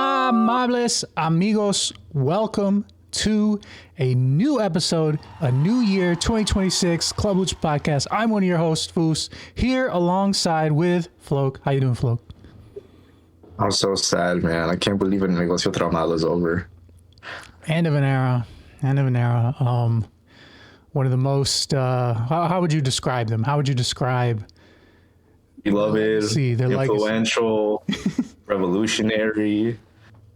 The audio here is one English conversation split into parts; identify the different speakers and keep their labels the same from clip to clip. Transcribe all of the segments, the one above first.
Speaker 1: Amables amigos, welcome to a new episode, a new year, 2026 Club Lucha Podcast. I'm one of your hosts, Foos, here alongside with Floke. How you doing, Floke?
Speaker 2: I'm so sad, man. I can't believe it. Negocio Traumado is over.
Speaker 1: End of an era. One of the most, how would you describe them? How would you describe?
Speaker 2: Beloved, influential, revolutionary.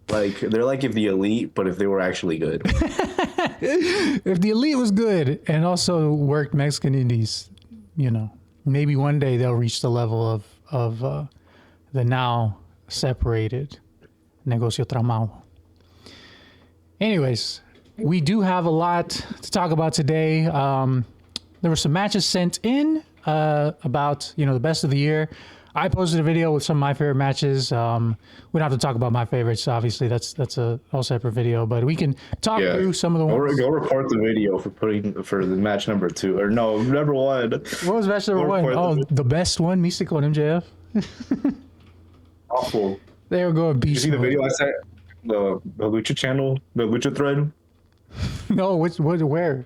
Speaker 2: Like, they're like if the elite, but if they were actually good.
Speaker 1: If the elite was good and also worked Mexican indies, you know, maybe one day they'll reach the level of the now separated Negocio Traumado. Anyways, we do have a lot to talk about today. There were some matches sent in about, the best of the year. I posted a video with some of my favorite matches. We don't have to talk about my favorites. Obviously, that's a whole separate video, but we can talk through some of the ones.
Speaker 2: Go report the video for the match number 2 or no, number 1.
Speaker 1: What was match number 1? Oh, the best one, Místico and MJF.
Speaker 2: Awful.
Speaker 1: They were going beast.
Speaker 2: Did you see the video I sent? The Lucha channel, the Lucha thread.
Speaker 1: No, where?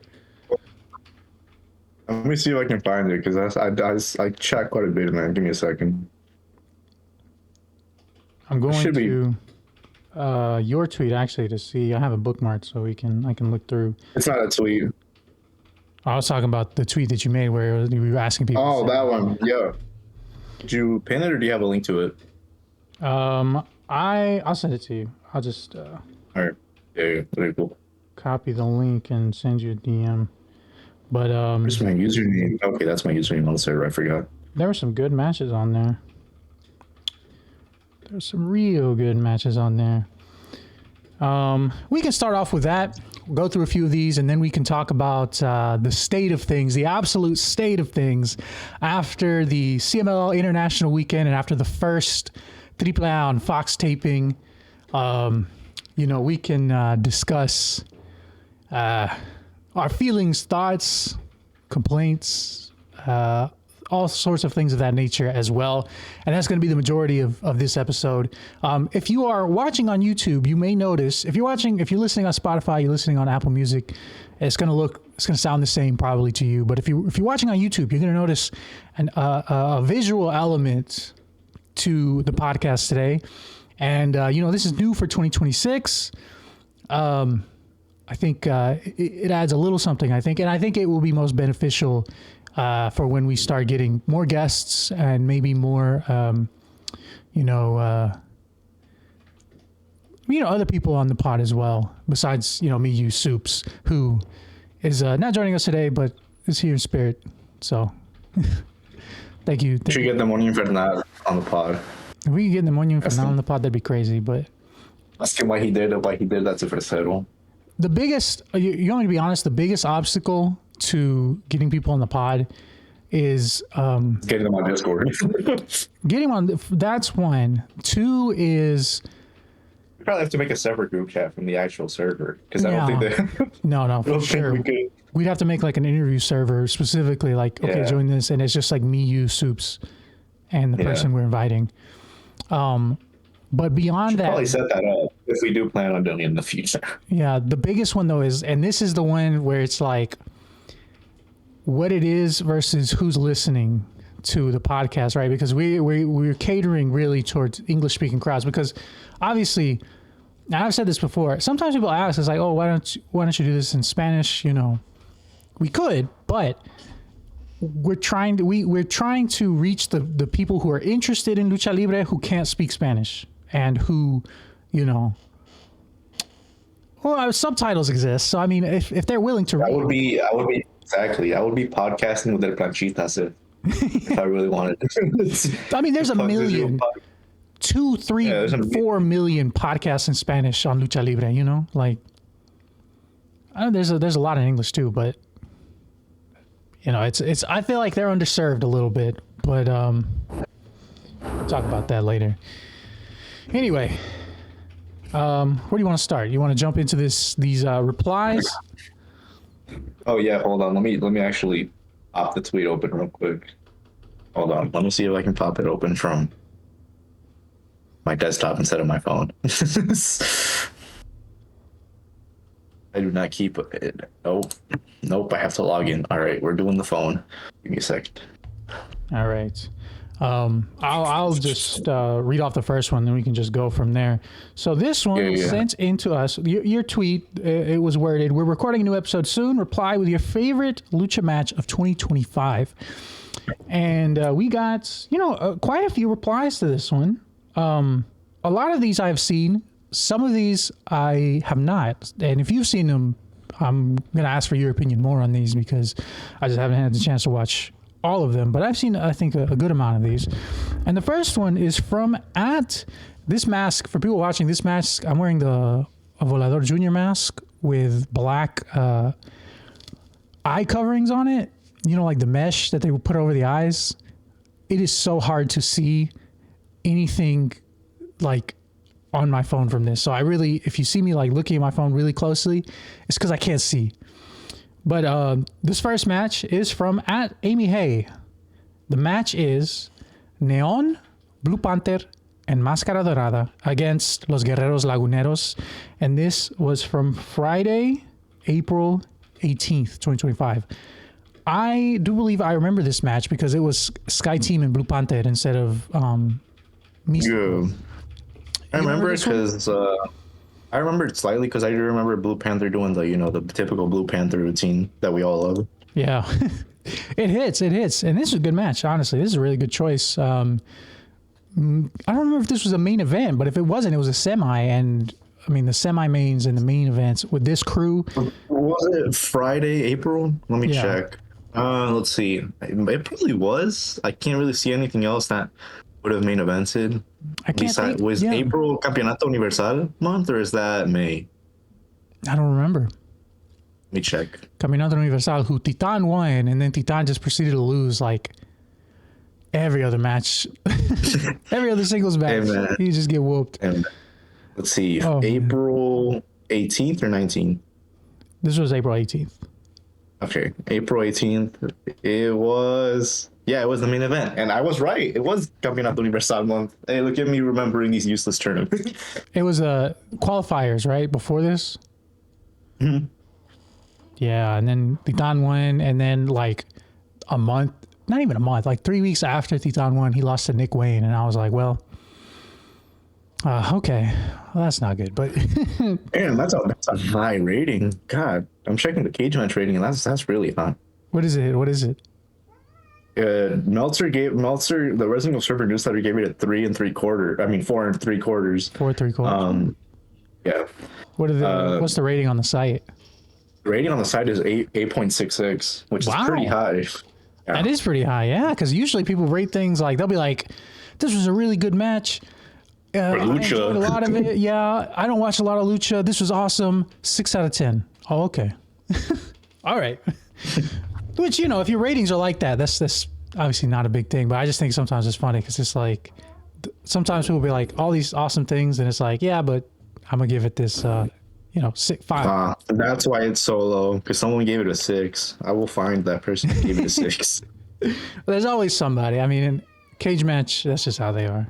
Speaker 2: Let me see if I can find it because I chat quite a bit, man. Give me a second.
Speaker 1: I'm going to your tweet actually to see. I have a bookmark so I can look through.
Speaker 2: It's not a tweet.
Speaker 1: I was talking about the tweet that you made where you were asking people.
Speaker 2: Oh, that one. Yeah. Did you pin it or do you have a link to it?
Speaker 1: I'll send it to you. I'll just
Speaker 2: all right. Yeah, very cool.
Speaker 1: Copy the link and send you a DM. But
Speaker 2: where's my username? Okay, that's my username on the server. I forgot.
Speaker 1: There were some good matches on there. There's some real good matches on there. We can start off with that. We'll go through a few of these, and then we can talk about the state of things, the absolute state of things after the CMLL International Weekend and after the first AAA on Fox taping. We can discuss our feelings, thoughts, complaints, all sorts of things of that nature as well. And that's going to be the majority of this episode. If you are watching on YouTube, you may notice, if you're listening on Spotify, you're listening on Apple Music, it's going to sound the same probably to you. But if you're watching on YouTube, you're going to notice a visual element to the podcast today. And, this is new for 2026. I think it adds a little something, I think. And I think it will be most beneficial for when we start getting more guests and maybe more, other people on the pod as well, besides, me, you, Soups, who is not joining us today, but is here in spirit. So thank you.
Speaker 2: Should get the Demonio Infernal on the pod.
Speaker 1: If we could get the Demonio Infernal on the pod, that'd be crazy, but...
Speaker 2: Ask him why he did that to Fresero.
Speaker 1: The biggest, you want me to be honest, the biggest obstacle to getting people on the pod is...
Speaker 2: getting them on Discord.
Speaker 1: Getting on, that's one. 2 is...
Speaker 2: We probably have to make a separate group chat from the actual server, because I don't think that...
Speaker 1: No, for sure. We'd have to make like an interview server specifically, like, okay, join this, and it's just like me, you, Soups, and the person we're inviting. But beyond that...
Speaker 2: probably set that up if we do plan on doing it in the future.
Speaker 1: Yeah, the biggest one though is, and this is the one where it's like what it is versus who's listening to the podcast, right? Because we're catering really towards English speaking crowds, because obviously, and I've said this before, sometimes people ask, it's like, oh, why don't you do this in Spanish? We could, but we're trying to reach the people who are interested in Lucha Libre who can't speak Spanish and who, subtitles exist. So I mean, if they're willing to read, I would be
Speaker 2: podcasting with El Planchitas if I really wanted to.
Speaker 1: I mean, there's a million, 2, 3, 4 million podcasts in Spanish on Lucha Libre. Like, I know there's a lot in English too, but it's. I feel like they're underserved a little bit, but we'll talk about that later. Anyway, where do you want to start? You want to jump into these replies?
Speaker 2: Oh yeah, hold on. Let me actually pop the tweet open real quick. Hold on. Let me see if I can pop it open from my desktop instead of my phone. I do not keep it. Nope. I have to log in. All right, we're doing the phone. Give me a second.
Speaker 1: All right. I'll just read off the first one, then we can just go from there. So this one was sent into us. Your tweet, it was worded, "We're recording a new episode soon. Reply with your favorite lucha match of 2025." And we got, quite a few replies to this one. A lot of these I've seen. Some of these I have not. And if you've seen them, I'm going to ask for your opinion more on these because I just haven't had the chance to watch all of them. But I've seen, I think, a good amount of these. And the first one is from this mask. For people watching this mask, I'm wearing the Volador Jr. mask with black eye coverings on it. Like the mesh that they would put over the eyes. It is so hard to see anything like on my phone from this. So if you see me like looking at my phone really closely, it's because I can't see. But this first match is from @Amy Hay. The match is Neon, Blue Panther, and Máscara Dorada against Los Guerreros Laguneros. And this was from Friday, April 18th, 2025. I do believe I remember this match because it was Sky Team and Blue Panther instead of
Speaker 2: Misto. Yeah. I remember it because I remember it slightly because I do remember Blue Panther doing the typical Blue Panther routine that we all love.
Speaker 1: Yeah, it hits, and this is a good match. Honestly, this is a really good choice. I don't remember if this was a main event, but if it wasn't, it was a semi. And I mean, the semi mains and the main events with this crew.
Speaker 2: Was it Friday, April? Let me check. Let's see. It probably was. I can't really see anything else that would have main evented. Was April Campeonato Universal month or is that May?
Speaker 1: I don't remember.
Speaker 2: Let me check.
Speaker 1: Campeonato Universal, who Titan won, and then Titan just proceeded to lose like every other match, every other singles match. He just get whooped.
Speaker 2: Let's see, April 18th or 19th?
Speaker 1: This was April 18th.
Speaker 2: Okay, April 18th. It was the main event. And I was right. It was Campeonato Universal month. Hey, look at me remembering these useless tournaments.
Speaker 1: It was qualifiers, right? Before this?
Speaker 2: Mm-hmm.
Speaker 1: Yeah, and then Titan won, and then like a month, not even a month, like 3 weeks after Titan won, he lost to Nick Wayne. And I was like, well, okay. Well, that's not good, but
Speaker 2: damn, that's a high rating. God, I'm checking the cage match rating, and that's really high.
Speaker 1: What is it?
Speaker 2: Meltzer, the Resident Server newsletter gave it a 4 3/4. 4 3/4.
Speaker 1: 4 3/4.
Speaker 2: Yeah.
Speaker 1: What's the rating on the site?
Speaker 2: The rating on the site is 8.66, which is pretty high. Yeah.
Speaker 1: That is pretty high, yeah. Because usually people rate things like they'll be like, "This was a really good match." I enjoyed a lot of it. Yeah, I don't watch a lot of lucha. This was awesome. 6 out of 10. Oh, okay. All right. Which, if your ratings are like that, that's obviously not a big thing. But I just think sometimes it's funny because it's like, sometimes people be like, all these awesome things. And it's like, yeah, but I'm going to give it this, 5.
Speaker 2: That's why it's so low. Because someone gave it a 6. I will find that person who gave it a 6.
Speaker 1: There's always somebody. I mean, in cage match, that's just how they are.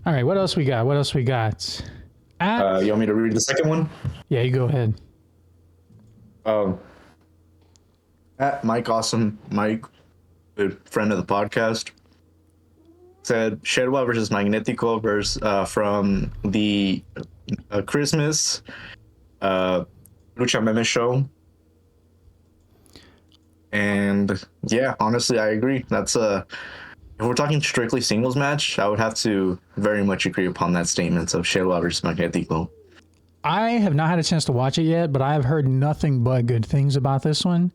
Speaker 1: All right, what else we got? You
Speaker 2: want me to read the second one?
Speaker 1: Yeah, you go ahead.
Speaker 2: At Mike Awesome, a friend of the podcast, said Sherwa versus Magnetico from the Christmas Lucha Meme show. And yeah, honestly, I agree. That's if we're talking strictly singles match, I would have to very much agree upon that statement of Sherwa versus Magnetico.
Speaker 1: I have not had a chance to watch it yet, but I've heard nothing but good things about this one.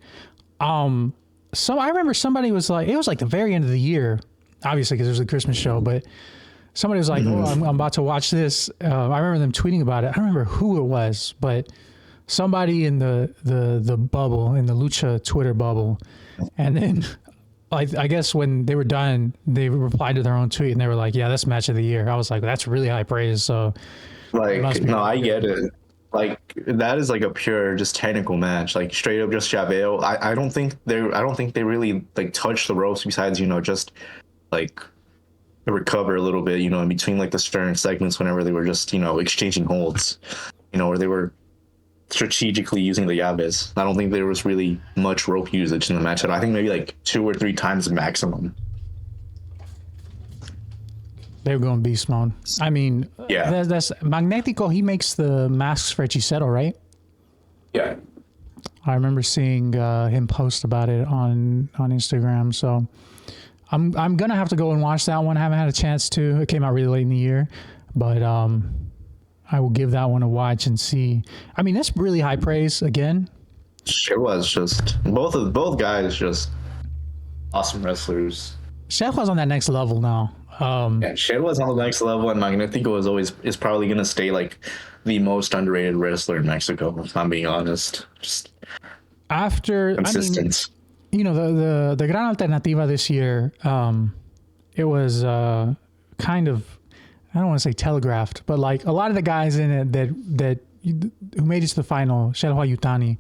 Speaker 1: So I remember somebody was like, it was like the very end of the year, obviously because it was a Christmas show, but somebody was like, I'm about to watch this. I remember them tweeting about it. I don't remember who it was, but somebody in the bubble, in the Lucha Twitter bubble. And then I guess when they were done, they replied to their own tweet and they were like, yeah, that's match of the year. I was like, that's really high praise. So
Speaker 2: I get it. Like that is like a pure just technical match, like straight up just Chaveo. I don't think they really like touch the ropes besides, just like recover a little bit, you know, in between like the certain segments whenever they were just, you know, exchanging holds, you know, where they were strategically using the llaves. I don't think there was really much rope usage in the match. I think maybe like 2 or 3 times maximum.
Speaker 1: They were going beast mode. I mean,
Speaker 2: yeah,
Speaker 1: that's Magnetico. He makes the masks for Hechicero, right?
Speaker 2: Yeah.
Speaker 1: I remember seeing him post about it on Instagram. So I'm gonna have to go and watch that one. I haven't had a chance to. It came out really late in the year, but I will give that one a watch and see. I mean, that's really high praise again.
Speaker 2: It was just both guys just awesome wrestlers.
Speaker 1: Chef was on that next level now.
Speaker 2: Shed was on the next level, and Magnetico is probably gonna stay like the most underrated wrestler in Mexico. If I'm being honest, just
Speaker 1: after
Speaker 2: consistent.
Speaker 1: I mean, you know, the Gran Alternativa this year, it was kind of, I don't want to say telegraphed, but like a lot of the guys in it that who made it to the final, Shelwa Yutani,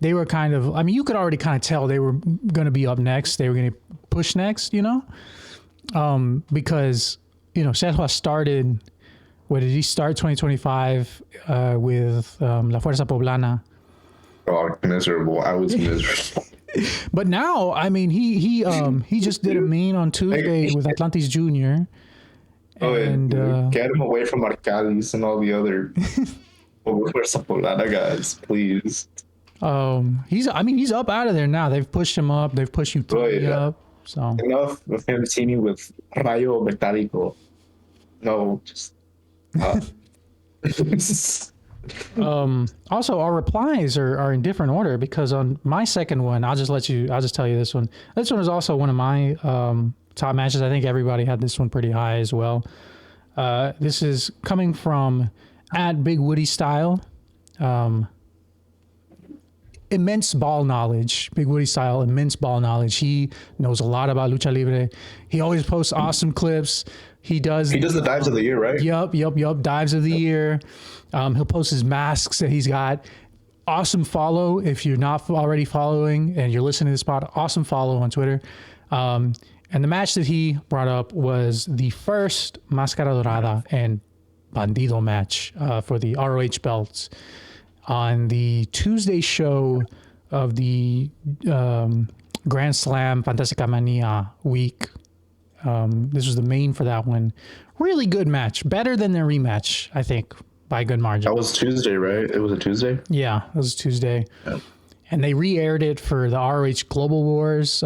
Speaker 1: they were kind of, I mean, you could already kind of tell they were going to be up next. They were going to push next, you know, because, you know, Shelwa started, where did he start 2025 with La Fuerza Poblana?
Speaker 2: Oh, miserable. I was miserable.
Speaker 1: But now, I mean, he just did a mean on Tuesday with Atlantis Jr. And
Speaker 2: get him away from Arcadis and all the other Fuerza Poblana guys, please.
Speaker 1: He's up out of there now. They've pushed him up. They've pushed Utani up. So
Speaker 2: enough of him teaming with Rayo Metálico. No, just.
Speaker 1: Also, our replies are in different order because on my second one, I'll just tell you this one. This one is also one of my top matches. I think everybody had this one pretty high as well. This is coming from at Big Woody Style. Immense ball knowledge. Big Woody Style, immense ball knowledge. He knows a lot about Lucha Libre. He always posts awesome clips. He does the
Speaker 2: dives of the year, right?
Speaker 1: Yup. Dives of the year. He'll post his masks that he's got. Awesome follow if you're not already following and you're listening to this pod. Awesome follow on Twitter. And the match that he brought up was the first Máscara Dorada and Bandido match for the ROH belts on the Tuesday show of the Grand Slam Fantastica Mania week. This was the main for that one. Really good match. Better than their rematch, I think, by a good margin.
Speaker 2: That was Tuesday, right? It was a Tuesday?
Speaker 1: Yeah, it was Tuesday. Yeah. And they re-aired it for the ROH Global Wars.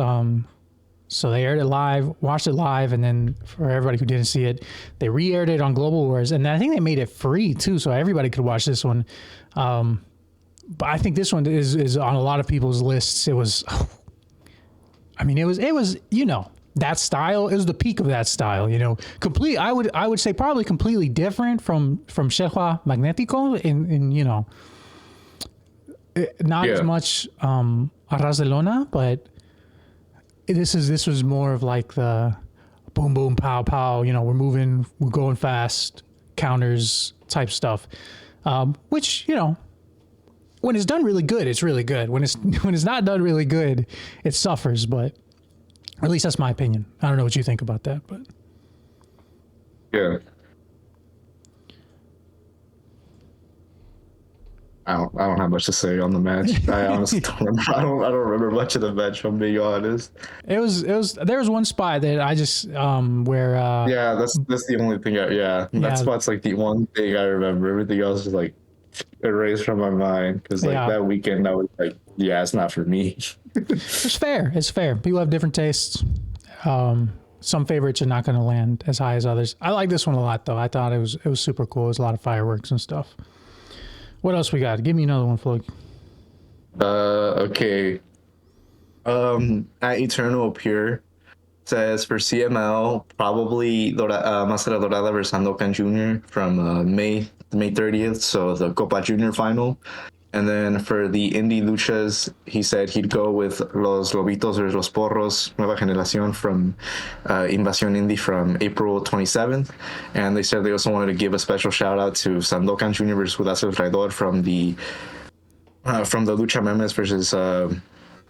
Speaker 1: So they aired it live, watched it live, and then for everybody who didn't see it, they re-aired it on Global Wars. And I think they made it free, too, so everybody could watch this one. But I think this one is on a lot of people's lists. It was, I mean, it was, you know, that style. It was the peak of that style, you know. I would say probably completely different from Shelwa Magnetico in you know, not as much Arras de Lona, but this was more of like the boom boom pow pow, you know, we're going fast, counters type stuff, which, you know, when it's done really good, it's really good. When it's not done really good, it suffers. But at least that's my opinion. I don't know what you think about that, but
Speaker 2: yeah, I don't have much to say on the match. I honestly don't remember. I don't remember much of the match, if I'm being honest.
Speaker 1: There was one spot that I just where
Speaker 2: yeah, that's the only thing. That spot's like the one thing I remember. Everything else is like erased from my mind because like that weekend I was like, yeah, it's not for me.
Speaker 1: It's fair. People have different tastes. Some favorites are not going to land as high as others. I like this one a lot though. I thought it was super cool. It was a lot of fireworks and stuff. What else we got? Give me another one, Floyd.
Speaker 2: Okay. At Eternal Pure says for CML, probably Máscara Dorada versus Sandokan Jr. from May 30th, so the Copa Junior final. And then for the indie luchas, he said he'd go with Los Lobitos versus Los Porros, Nueva Generación from Invasión Indie from April 27th. And they said they also wanted to give a special shout out to Sandokan Jr. versus Judas el Traidor from the Lucha Memes versus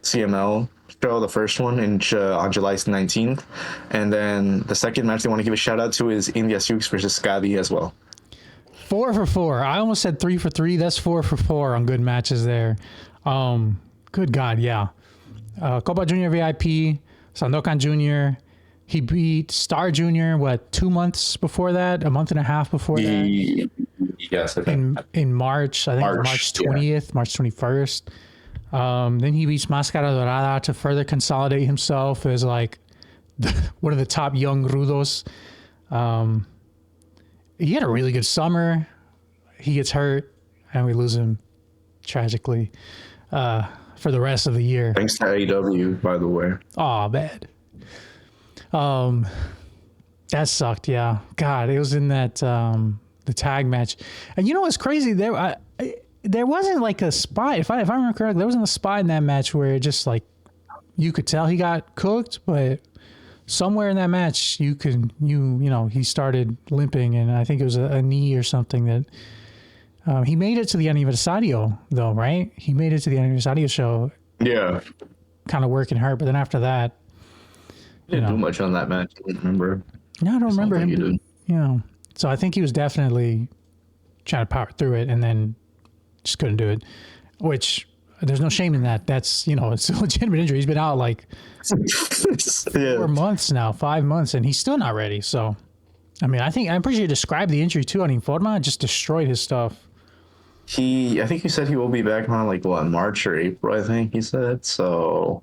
Speaker 2: CML show, the first one on July 19th, and then the second match they want to give a shout out to is India Sioux versus Scadi as well.
Speaker 1: 4 for 4. I almost said 3 for 3. That's 4 for 4 on good matches there. Good God, yeah. Copa Junior VIP, Sandokan Jr. He beat Star Jr. 2 months before that? A month and a half before that?
Speaker 2: Yes, I think.
Speaker 1: In March. I think March 20th, yeah. March 21st. Then he beats Máscara Dorada to further consolidate himself as like one of the top young rudos. He had a really good summer. He gets hurt, and we lose him tragically for the rest of the year.
Speaker 2: Thanks to AEW, by the way.
Speaker 1: Oh, bad. That sucked. Yeah, God, it was in that the tag match, and you know what's crazy? There wasn't like a spot. If I remember correctly, there wasn't a spot in that match where it just like you could tell he got cooked, but somewhere in that match he started limping, and I think it was a knee or something that he made it to the Aniversario though, right? He made it to the Aniversario show.
Speaker 2: Yeah.
Speaker 1: Kind of working hard, but then after that,
Speaker 2: didn't do much on that match. I don't remember.
Speaker 1: No, I don't remember him. So I think he was definitely trying to power through it, and then just couldn't do it. Which there's no shame in that. That's it's a legitimate injury. He's been out like 4 months now, 5 months, and he's still not ready. So, I mean, I'm pretty sure you described the injury too on Informa. It just destroyed his stuff.
Speaker 2: I think he said he will be back on like March or April. I think he said so.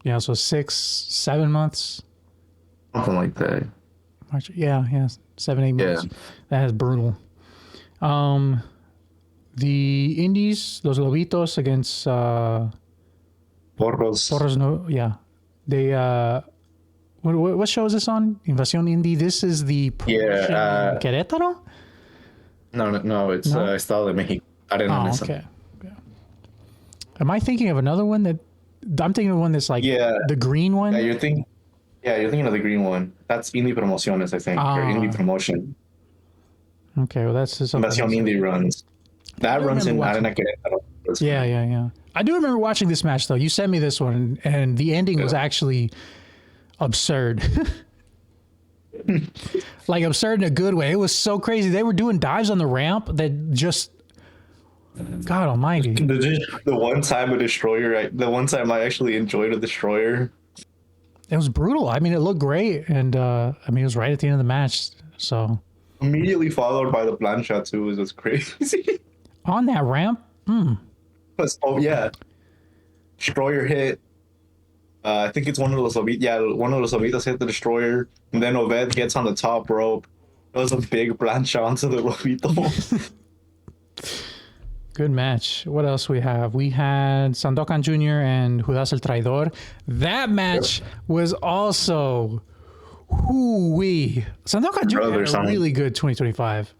Speaker 1: Yeah, so 6-7 months,
Speaker 2: something like that.
Speaker 1: March, 7-8 months. Yeah. That is brutal. The Indies, Los Lobitos against
Speaker 2: Porros.
Speaker 1: No, yeah. They what show is this on? Invasion Indie. This is the Querétaro.
Speaker 2: No, it's Estado de México.
Speaker 1: Okay. Am I thinking of another one that? I'm thinking of one that's like the green one.
Speaker 2: Yeah, you're thinking of the green one. That's Indie Promociones, I think, or Indie Promotion.
Speaker 1: Okay, well that's just
Speaker 2: Invasion Indie runs. That runs in Arena Querétaro.
Speaker 1: Yeah. I do remember watching this match though. You sent me this one, and the ending was actually absurd. Like absurd in a good way. It was so crazy. They were doing dives on the ramp that just. God almighty.
Speaker 2: The one time I actually enjoyed a destroyer.
Speaker 1: It was brutal. I mean, it looked great. And it was right at the end of the match. So
Speaker 2: immediately followed by the plancha too. It was crazy.
Speaker 1: On that ramp?
Speaker 2: Destroyer hit. I think it's one of those Lobitos hit the destroyer. And then Oved gets on the top rope. It was a big plancha onto the Lobito.
Speaker 1: Good match. What else we have? We had Sandokan Jr. and Judas el Traidor. That match was also Sandokan Jr. had a really good 2025.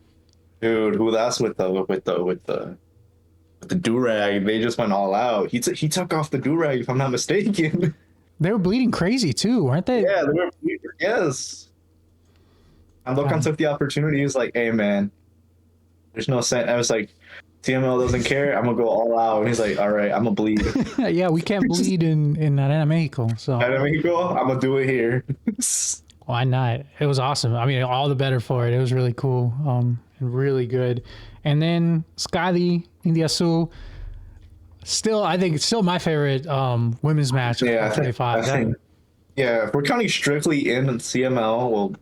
Speaker 2: Dude, Judas with the do-rag, they just went all out. He took off the do-rag, if I'm not mistaken.
Speaker 1: They were bleeding crazy too, weren't they?
Speaker 2: Yeah, they were bleeding. Yes. Sandokan took the opportunity. He was like, "Hey man, there's no sense." I was like, CML doesn't care. I'm gonna go all out. And he's like, all right, I'm gonna bleed.
Speaker 1: Yeah, we can't bleed in Arena Mexico. So
Speaker 2: Arena Mexico, I'm gonna do it here.
Speaker 1: Why not? It was awesome. I mean, all the better for it. It was really cool, and really good. And then Scadi, India Sioux. I think it's still my favorite women's match of 2025.
Speaker 2: If we're counting strictly in CML,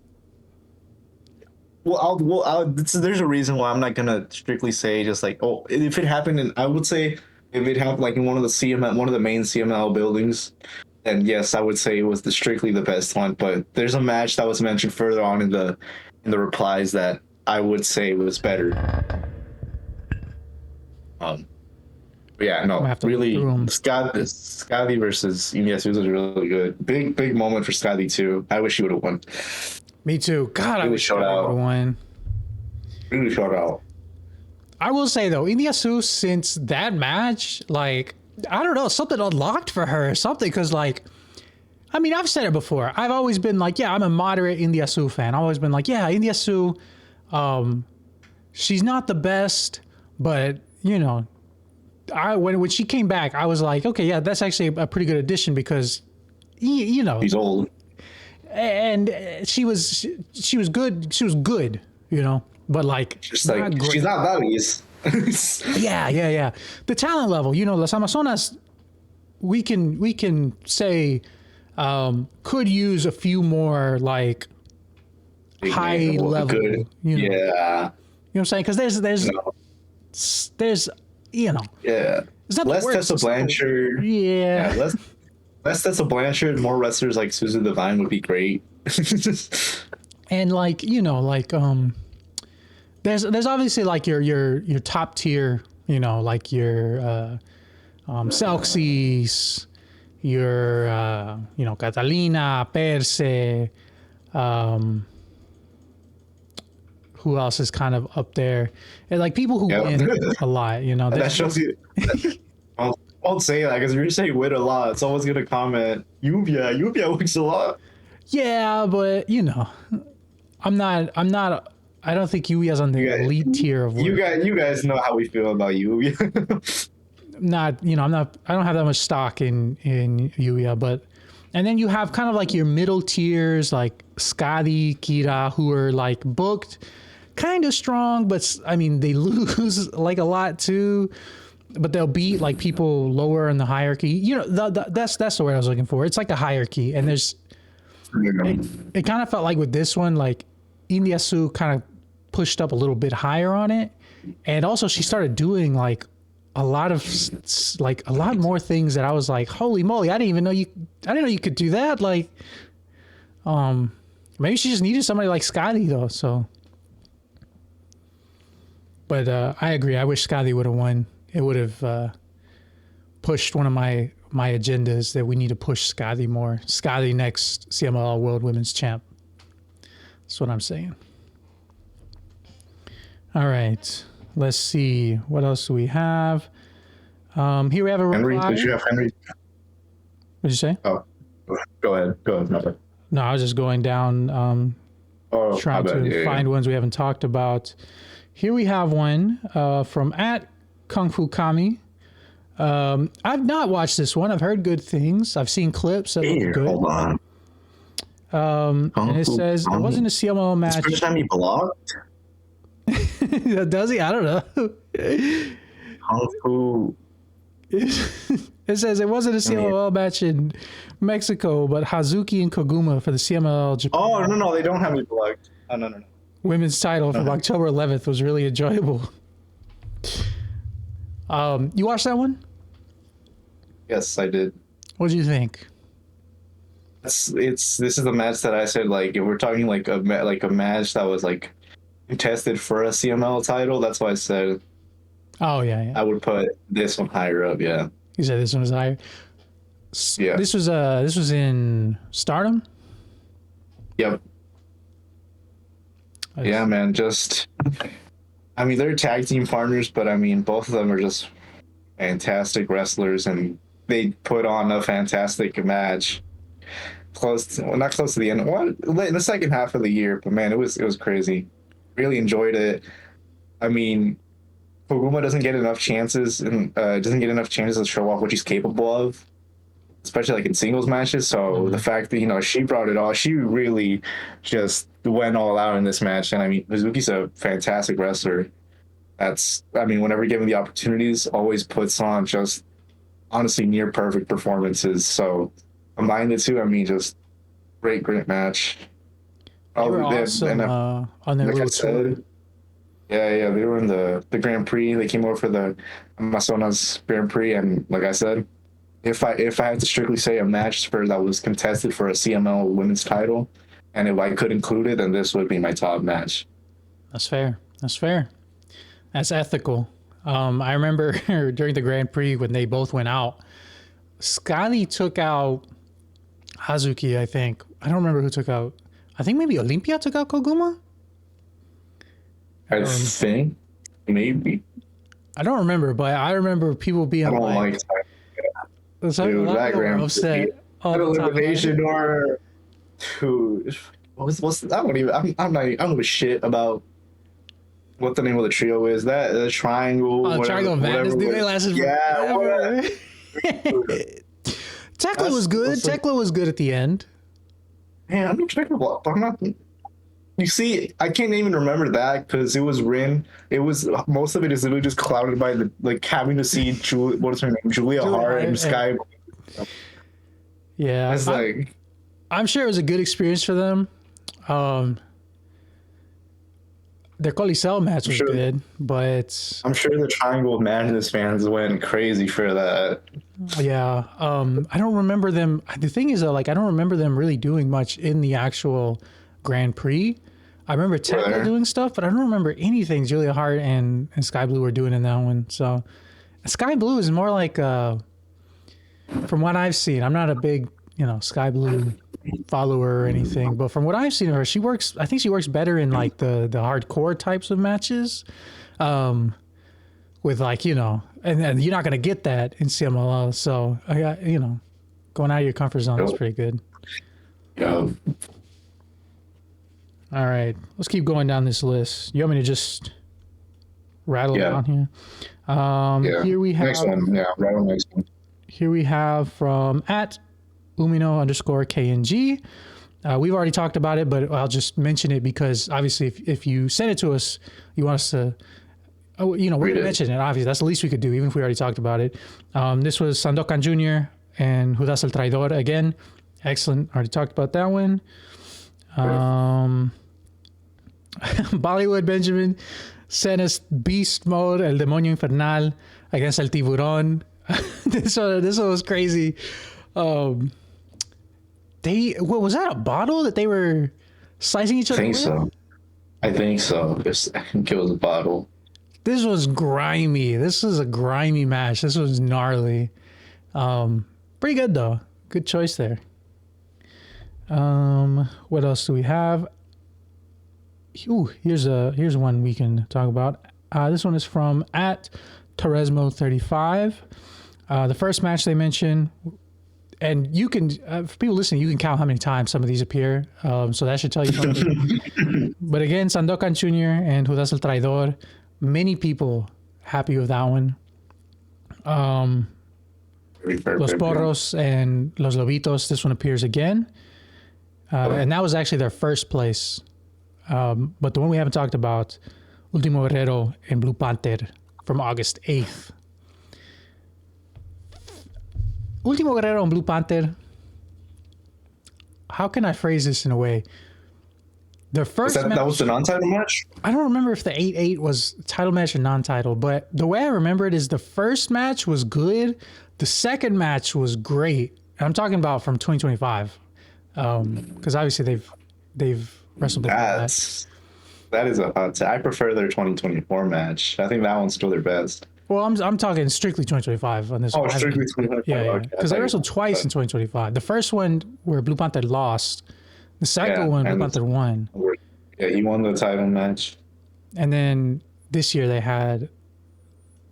Speaker 2: there's a reason why I'm not gonna strictly say just like, if it happened, I would say if it happened like in one of the main CML buildings, then yes, I would say it was strictly the best one. But there's a match that was mentioned further on in the replies that I would say was better. Really, Scadi versus Ines was really good. Big moment for Scadi too. I wish he would have won.
Speaker 1: Me too. God, I wish I would have won.
Speaker 2: Really showed out.
Speaker 1: I will say though, India Sioux, since that match, like, I don't know, something unlocked for her or something. Because like, I mean, I've said it before. I've always been like, I'm a moderate India Sioux fan. I've always been like, India Sioux, she's not the best, but when she came back, I was like, okay, yeah, that's actually a pretty good addition because, you know,
Speaker 2: he's old,
Speaker 1: and she was good. She was good, you know, but like,
Speaker 2: just like she's not Valdez.
Speaker 1: yeah. The talent level, you know, Las Amazonas, we can say could use a few more like high level,
Speaker 2: good.
Speaker 1: You know,
Speaker 2: yeah.
Speaker 1: You know what I'm saying? Because there's you know,
Speaker 2: yeah.
Speaker 1: It's not
Speaker 2: less Tessa Blanchard.
Speaker 1: Yeah.
Speaker 2: Less Tessa Blanchard. More wrestlers like Susan Devine would be great.
Speaker 1: And like, you know, like there's obviously like your top tier, you know, like your Celxis, your you know, Catalina, Perse, who else is kind of up there? And like people who win a lot, you know.
Speaker 2: That shows you. I won't say that because if you're saying win a lot, someone's gonna comment, Yubia wins a lot.
Speaker 1: Yeah, but you know, I'm not. I don't think Yuya's on the elite tier of.
Speaker 2: You guys know how we feel about Yuya.
Speaker 1: Not, you know, I don't have that much stock in Yuya, but. And then you have kind of like your middle tiers, like Skadi, Kira, who are like booked kind of strong, but I mean, they lose like a lot too, but they'll beat like people lower in the hierarchy. You know, that's the word I was looking for. It's like a hierarchy. And there's, it kind of felt like with this one, like India Su kind of pushed up a little bit higher on it. And also she started doing like a lot more things that I was like, holy moly, I didn't know you could do that. Like, maybe she just needed somebody like Scotty though. So, but I agree. I wish Scotty would have won. It would have pushed one of my agendas that we need to push Scotty more. Scotty next CMLL World Women's Champ. That's what I'm saying. All right. Let's see. What else do we have? Here we have a reply.
Speaker 2: Henry, did you have Henry?
Speaker 1: What did you say?
Speaker 2: Oh, go ahead.
Speaker 1: No, I was just going down, trying to find ones we haven't talked about. Here we have one from @KungFu Kami. I've not watched this one. I've heard good things. I've seen clips that look good.
Speaker 2: Hold on.
Speaker 1: And it says it wasn't a CMLL match.
Speaker 2: First time he blocked.
Speaker 1: Does he? I don't know.
Speaker 2: Kung Fu.
Speaker 1: It says it wasn't a CMLL match in Mexico, but Hazuki and Koguma for the CMLL Japan.
Speaker 2: Oh, no, they don't have me blocked. Oh, no.
Speaker 1: Women's title from October 11th was really enjoyable. You watched that one?
Speaker 2: Yes, I did.
Speaker 1: What did you think?
Speaker 2: This is the match that I said, like, if we're talking like a match that was like contested for a CML title, that's why I said.
Speaker 1: Oh yeah.
Speaker 2: I would put this one higher up. Yeah.
Speaker 1: You said this one was higher.
Speaker 2: Yeah.
Speaker 1: This was in Stardom.
Speaker 2: Yep. Yeah, man. Just, I mean, they're tag team partners, but I mean, both of them are just fantastic wrestlers, and they put on a fantastic match. Not close to the end. In the second half of the year, but man, it was crazy. Really enjoyed it. I mean, Koguma doesn't get enough chances to show off what she's capable of, especially like in singles matches. So the fact that she brought it all, she really just went all out in this match. And I mean, Mizuki's a fantastic wrestler. Whenever given the opportunities, always puts on just honestly near perfect performances. So combine the two, I mean, just great match.
Speaker 1: They were awesome on their little tour.
Speaker 2: Yeah, they were in the Grand Prix. They came over for the Amazonas Grand Prix, and like I said, if I had to strictly say a match that was contested for a CML women's title, and if I could include it, then this would be my top match.
Speaker 1: That's fair. That's ethical. I remember during the Grand Prix when they both went out, Scotty took out Hazuki, I think. I don't remember who took out. I think maybe Olympia took out Koguma?
Speaker 2: I think maybe.
Speaker 1: I don't remember, but I remember people being like
Speaker 2: dude, that Grand
Speaker 1: upset.
Speaker 2: Elimination or who? What's I don't even. I'm not. I don't give a shit about what the name of the trio is. That the triangle.
Speaker 1: Oh, Triangle of Madness, dude. They lasted forever. Tekla was good. Tekla was good at the end.
Speaker 2: Man, I'm not. You see, I can't even remember that because it was Rin. It was most of it is literally just clouded by the having to see what is her name, Julia Hart and Sky.
Speaker 1: Yeah,
Speaker 2: it's
Speaker 1: I'm sure it was a good experience for them. Their Coliseo match was good, but
Speaker 2: I'm sure the Triangle of Madness fans went crazy for that.
Speaker 1: Yeah, I don't remember them. The thing is, though, I don't remember them really doing much in the actual Grand Prix. I remember Tekla doing stuff, but I don't remember anything Julia Hart and Sky Blue were doing in that one. So, Sky Blue is more like, from what I've seen, I'm not a big, Sky Blue follower or anything, but from what I've seen of her, I think she works better in the hardcore types of matches, with and you're not going to get that in CMLL. So I got, going out of your comfort zone is pretty good.
Speaker 2: Yeah.
Speaker 1: All right, let's keep going down this list. You want me to just rattle down here? Here we have
Speaker 2: next one. Yeah, rattle next one.
Speaker 1: Here we have from @Umino_KNG. We've already talked about it, but I'll just mention it because obviously if you send it to us, you want us to, we're going to mention it. Obviously, that's the least we could do, even if we already talked about it. This was Sandokan Jr. and Judas el Traidor again. Excellent. Already talked about that one. Bollywood Benjamin sent us Beast Mode, El Demonio Infernal against El Tiburón. This one was crazy. What was that, a bottle that they were slicing each other with?
Speaker 2: I think so. I think it was a bottle.
Speaker 1: This was grimy. This was a grimy match. This was gnarly. Pretty good though. Good choice there. What else do we have? Ooh, here's one we can talk about. This one is from @Torresmo35. The first match they mentioned, and you can, for people listening, you can count how many times some of these appear. So that should tell you something. But again, Sandokan Jr. and Judas el Traidor, many people happy with that one. Los Porros and Los Lobitos, this one appears again. And that was actually their first place. But the one we haven't talked about, Ultimo Guerrero and Blue Panther from August 8th. Ultimo Guerrero and Blue Panther, how can I phrase this in a way? Their first match,
Speaker 2: that was the non-title match?
Speaker 1: I don't remember if the 8-8 was title match or non-title, but the way I remember it is the first match was good. The second match was great. I'm talking about from 2025. Because obviously they've wrestled before that.
Speaker 2: That is a hot take. I prefer their 2024 match. I think that one's still their best.
Speaker 1: Well, I'm talking strictly 2025 on this one.
Speaker 2: Oh, strictly 2025.
Speaker 1: Yeah, because I wrestled twice in 2025. The first one where Blue Panther lost. The second one, Blue Panther won.
Speaker 2: Yeah, he won the title match.
Speaker 1: And then this year they had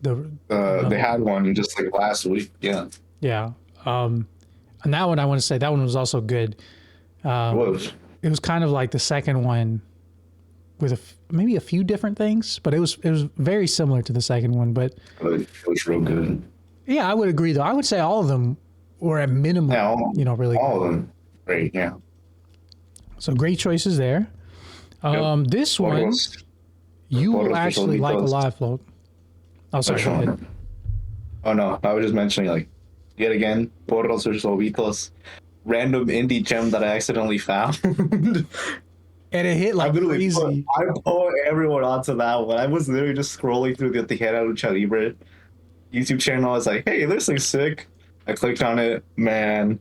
Speaker 2: they had one just last week. Yeah.
Speaker 1: Yeah. And that one, I want to say, that one was also good. It was kind of like the second one with maybe a few different things, but it was very similar to the second one. But
Speaker 2: it was real good.
Speaker 1: Yeah, I would agree though. I would say all of them were at minimum, really
Speaker 2: all
Speaker 1: good.
Speaker 2: of them. Great, yeah.
Speaker 1: So great choices there. This one, you will actually like a lot, Float. Oh, sorry, go ahead.
Speaker 2: Oh no, I was just mentioning yet again, Porros or Lobitos, random indie gem that I accidentally found.
Speaker 1: And it hit crazy.
Speaker 2: I put everyone onto that one. I was literally just scrolling through the Tijera Lucha Libre YouTube channel. I was like, hey, this looks sick. I clicked on it. Man,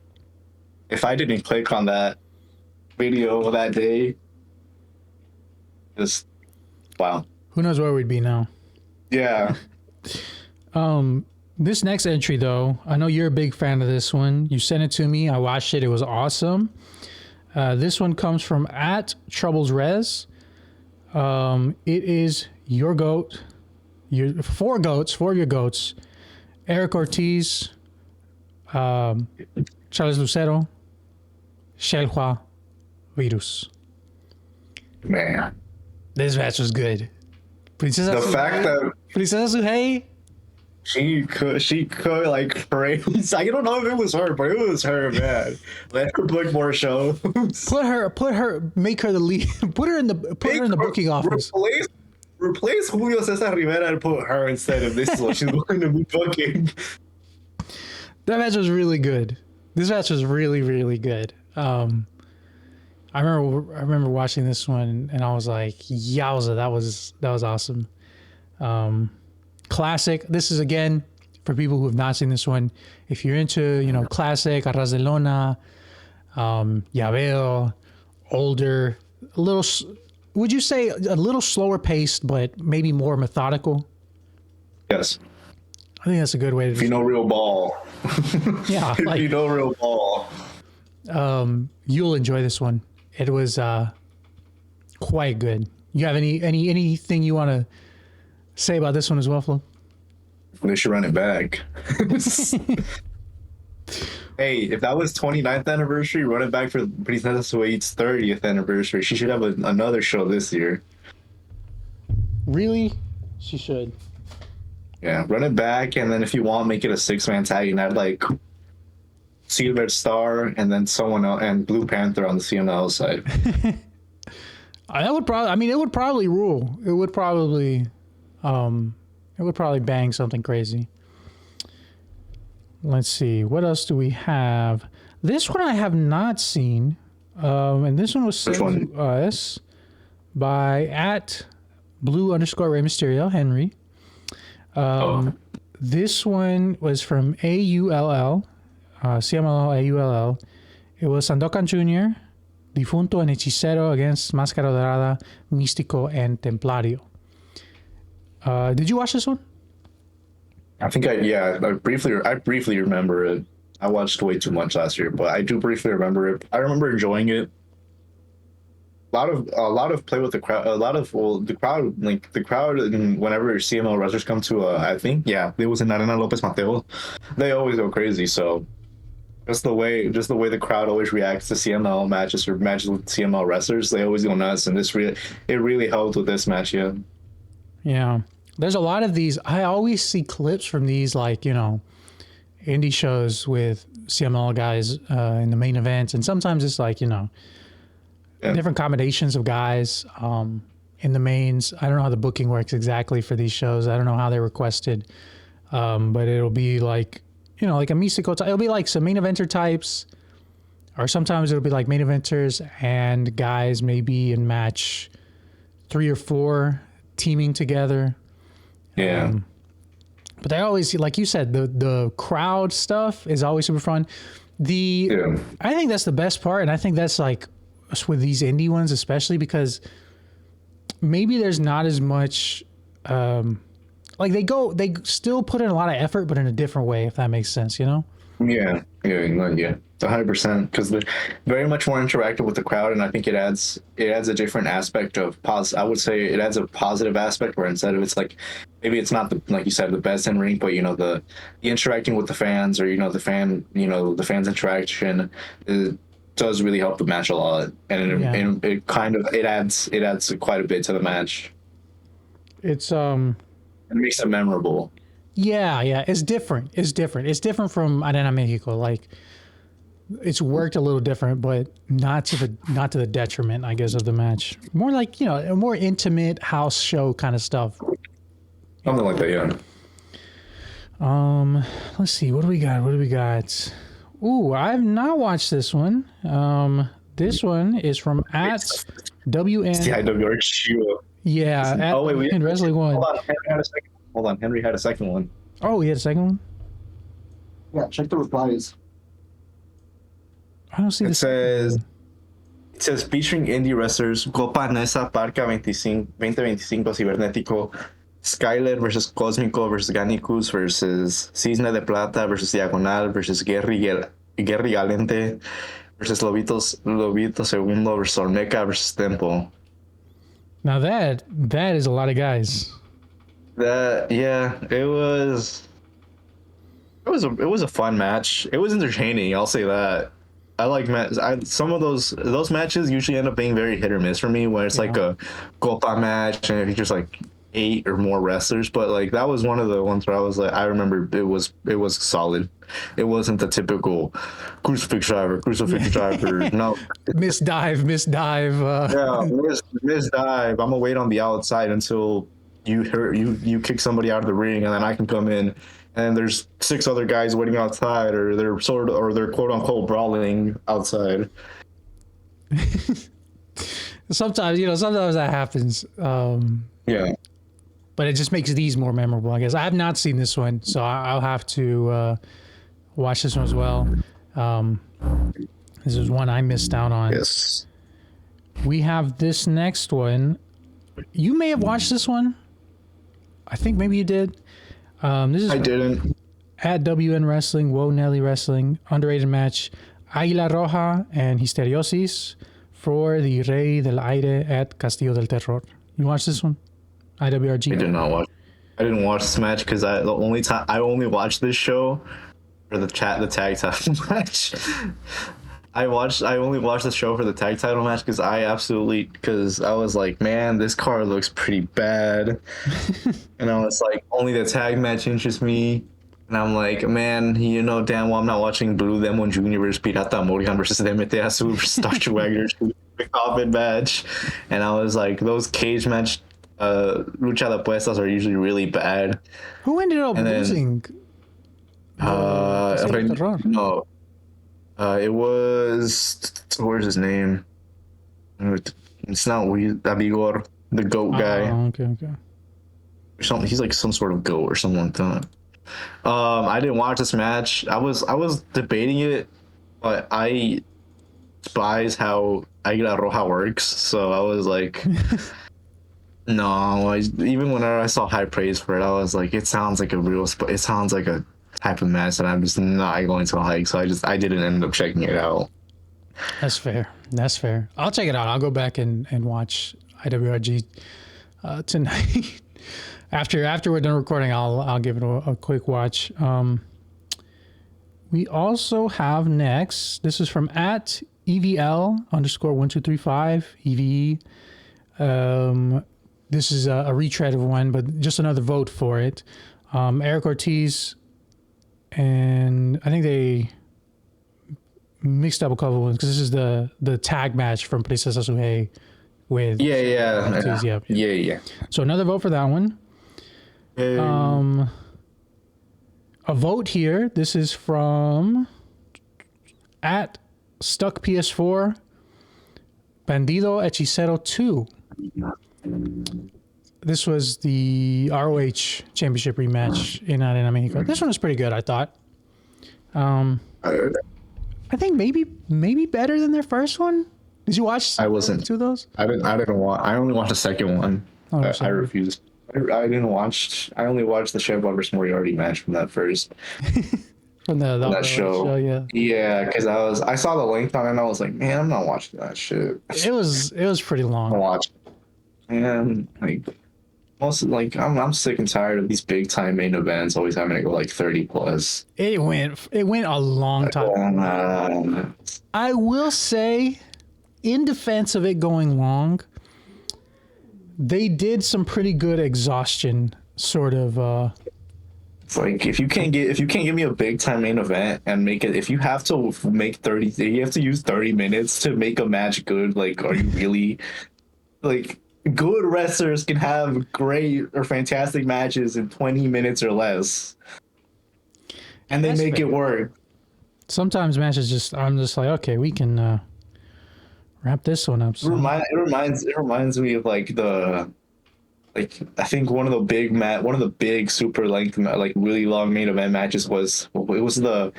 Speaker 2: if I didn't click on that video that day, just wow.
Speaker 1: Who knows where we'd be now?
Speaker 2: Yeah.
Speaker 1: This next entry, though, I know you're a big fan of this one. You sent it to me. I watched it. It was awesome. This one comes from @TroublesRes. It is your goat, four of your goats, Eric Ortiz, Charles Lucero, Shelhua, Virus.
Speaker 2: Man.
Speaker 1: This match was good. Princesa
Speaker 2: The fact that
Speaker 1: Princesa Suhei.
Speaker 2: she could like crazy. I don't know if it was her, but it was her, man. Let her book more shows.
Speaker 1: Make her the lead. Put her in the booking office.
Speaker 2: Replace Julio Cesar Rivera and put her instead of this one. She's going to be booking.
Speaker 1: That match was really good. This match was really, really good. I remember watching this one and I was like, yowza, that was awesome. Classic. This is, again, for people who have not seen this one, if you're into, classic, Arras de Lona, Llaveo, older, a little, would you say a little slower paced, but maybe more methodical?
Speaker 2: Yes.
Speaker 1: I think that's a good way to
Speaker 2: If you know real ball.
Speaker 1: Yeah.
Speaker 2: If you know real ball.
Speaker 1: You'll enjoy this one. It was quite good. You have anything you want to say about this one as well, Flo?
Speaker 2: They should run it back. Hey, if that was 29th anniversary, run it back for Princesa Suhei's 30th anniversary. She should have another show this year.
Speaker 1: Really? She should.
Speaker 2: Yeah, run it back, and then if you want, make it a 6-man tag and add like Silver Star and then someone else and Blue Panther on the CMLL side.
Speaker 1: That would probably. I mean, it would probably rule. It would probably bang something crazy. Let's see. What else do we have? This one I have not seen. And this one was sent to us by @blue_Rey Mysterio, Henry. This one was from AULL, CMLL AULL. It was Sandokan Jr., Difunto and Hechicero against Máscara Dorada, Místico, and Templario. Did you watch this one?
Speaker 2: I think I briefly remember it. I watched way too much last year, but I do briefly remember it. I remember enjoying it. A lot of play with the crowd. The crowd. Whenever CML wrestlers come to, I think, it was in Arena Lopez Mateo. They always go crazy. So, just the way the crowd always reacts to CML matches or matches with CML wrestlers, they always go nuts. And it really helped with this match. Yeah.
Speaker 1: Yeah. There's a lot of these. I always see clips from these, like, indie shows with CML guys in the main events, and sometimes it's like, different combinations of guys in the mains. I don't know how the booking works exactly for these shows. I don't know how they're requested, but it'll be like, like a Místico type. It'll be like some main eventer types, or sometimes it'll be like main eventers and guys maybe in match 3 or 4 teaming together.
Speaker 2: Yeah.
Speaker 1: But they always, like you said, the crowd stuff is always super fun. I think that's the best part, and I think that's like with these indie ones especially, because maybe there's not as much like they still put in a lot of effort, but in a different way, if that makes sense, Yeah.
Speaker 2: 100%, because they're very much more interactive with the crowd, and I think it adds a different aspect of I would say it adds a positive aspect, where instead of it's like maybe it's not like you said, the best in ring, but the interacting with the fans, or the fans interaction does really help the match a lot, and it adds quite a bit to the match.
Speaker 1: It
Speaker 2: makes it memorable.
Speaker 1: Yeah, it's different. It's different from Arena Mexico. Like, it's worked a little different, but not to the detriment, I guess, of the match. More like, a more intimate house show kind of stuff.
Speaker 2: Something like that,
Speaker 1: yeah. Let's see. What do we got? Ooh, I've not watched this one. This one is from @WN.
Speaker 2: CIWRQ.
Speaker 1: Yeah. In Wrestling One.
Speaker 2: Hold on, Henry had a second one.
Speaker 1: Oh, he had a second one?
Speaker 2: Yeah, check the replies.
Speaker 1: I don't see this.
Speaker 2: It says featuring indie wrestlers Copa Nesa Parca 2025 Cibernético, Skyler versus Cósmico versus Ganicus versus Cisne de Plata versus Diagonal versus Guerri Galente versus Lobito Segundo versus Olmeca versus Tempo.
Speaker 1: Now that is a lot of guys.
Speaker 2: It was a fun match. It was entertaining, I'll say that. I like some of those matches usually end up being very hit or miss for me, where it's like a Copa match and you're just like 8 or more wrestlers, but like that was one of the ones where I was like, I remember it was solid. It wasn't the typical crucifix driver. No,
Speaker 1: miss dive.
Speaker 2: miss dive. I'm gonna wait on the outside until you kick somebody out of the ring, and then I can come in. And there's 6 other guys waiting outside, or they're quote unquote brawling outside.
Speaker 1: Sometimes that happens.
Speaker 2: Yeah.
Speaker 1: But it just makes these more memorable, I guess. I have not seen this one, so I'll have to watch this one as well. This is one I missed out on.
Speaker 2: Yes.
Speaker 1: We have this next one. You may have watched this one. I think maybe you did. I
Speaker 2: didn't.
Speaker 1: At WN Wrestling, Whoa Nelly Wrestling, underrated match, Águila Roja and Histeriosis for the Rey del Aire at Castillo del Terror. You watched this one? IWRG.
Speaker 2: I did not watch. I didn't watch this match because I only watched this show for the tag title match. I only watched the show for the tag title match because I was like, man, this card looks pretty bad, and I was like, only the tag match interests me. And I'm like, man, damn well I'm not watching Blue Demon Jr. versus Pirata Morihan versus DMT Azul versus Dr. Wagner's coffin match, and I was like, those cage match. Lucha de Apuestas are usually really bad.
Speaker 1: Who ended up losing?
Speaker 2: No. It was, where's his name? It's not Abigor, the goat guy.
Speaker 1: Okay.
Speaker 2: He's like some sort of goat or something like that. I didn't watch this match. I was debating it, but I despise how Águila Roja works, so I was like. No, even whenever I saw high praise for it, I was like, it sounds like it sounds like a type of match that I'm just not going to like. So I didn't end up checking it out.
Speaker 1: That's fair. I'll check it out. I'll go back and watch IWRG tonight. After we're done recording, I'll give it a quick watch. We also have next. This is from at EVL_1235 EVE. This is a retread of one, but just another vote for it. Eric Ortiz, and I think they mixed up a couple ones because this is the tag match from Princesa Suhei with Ortiz.
Speaker 2: Yeah.
Speaker 1: So another vote for that one. A vote here. This is from at Stuck PS4 Bandido Hechicero 2. This was the ROH Championship rematch in Arena Mexico. This one was pretty good, I thought. I think maybe better than their first one. Did you watch?
Speaker 2: I wasn't.
Speaker 1: Two of those?
Speaker 2: I didn't watch. I only watched the second one. I refused. I didn't watch. I only watched the Shevlin versus Moriarty match from that first.
Speaker 1: From that show, yeah.
Speaker 2: Yeah, because I saw the length on it and I was like, man, I'm not watching that shit.
Speaker 1: It was pretty long.
Speaker 2: I watched. And I'm sick and tired of these big time main events always having to go like 30 plus.
Speaker 1: It went a long time. I will say, in defense of it going long, they did some pretty good exhaustion sort of.
Speaker 2: It's like if you can't give me a big time main event and make it, if you have to make 30, you have to use 30 minutes to make a match good. Like, are you really like? Good wrestlers can have great or fantastic matches in 20 minutes or less, and they make it work.
Speaker 1: Sometimes matches I'm just like, okay, we can wrap this one up. So.
Speaker 2: It reminds me of I think one of the big super length really long main event matches was the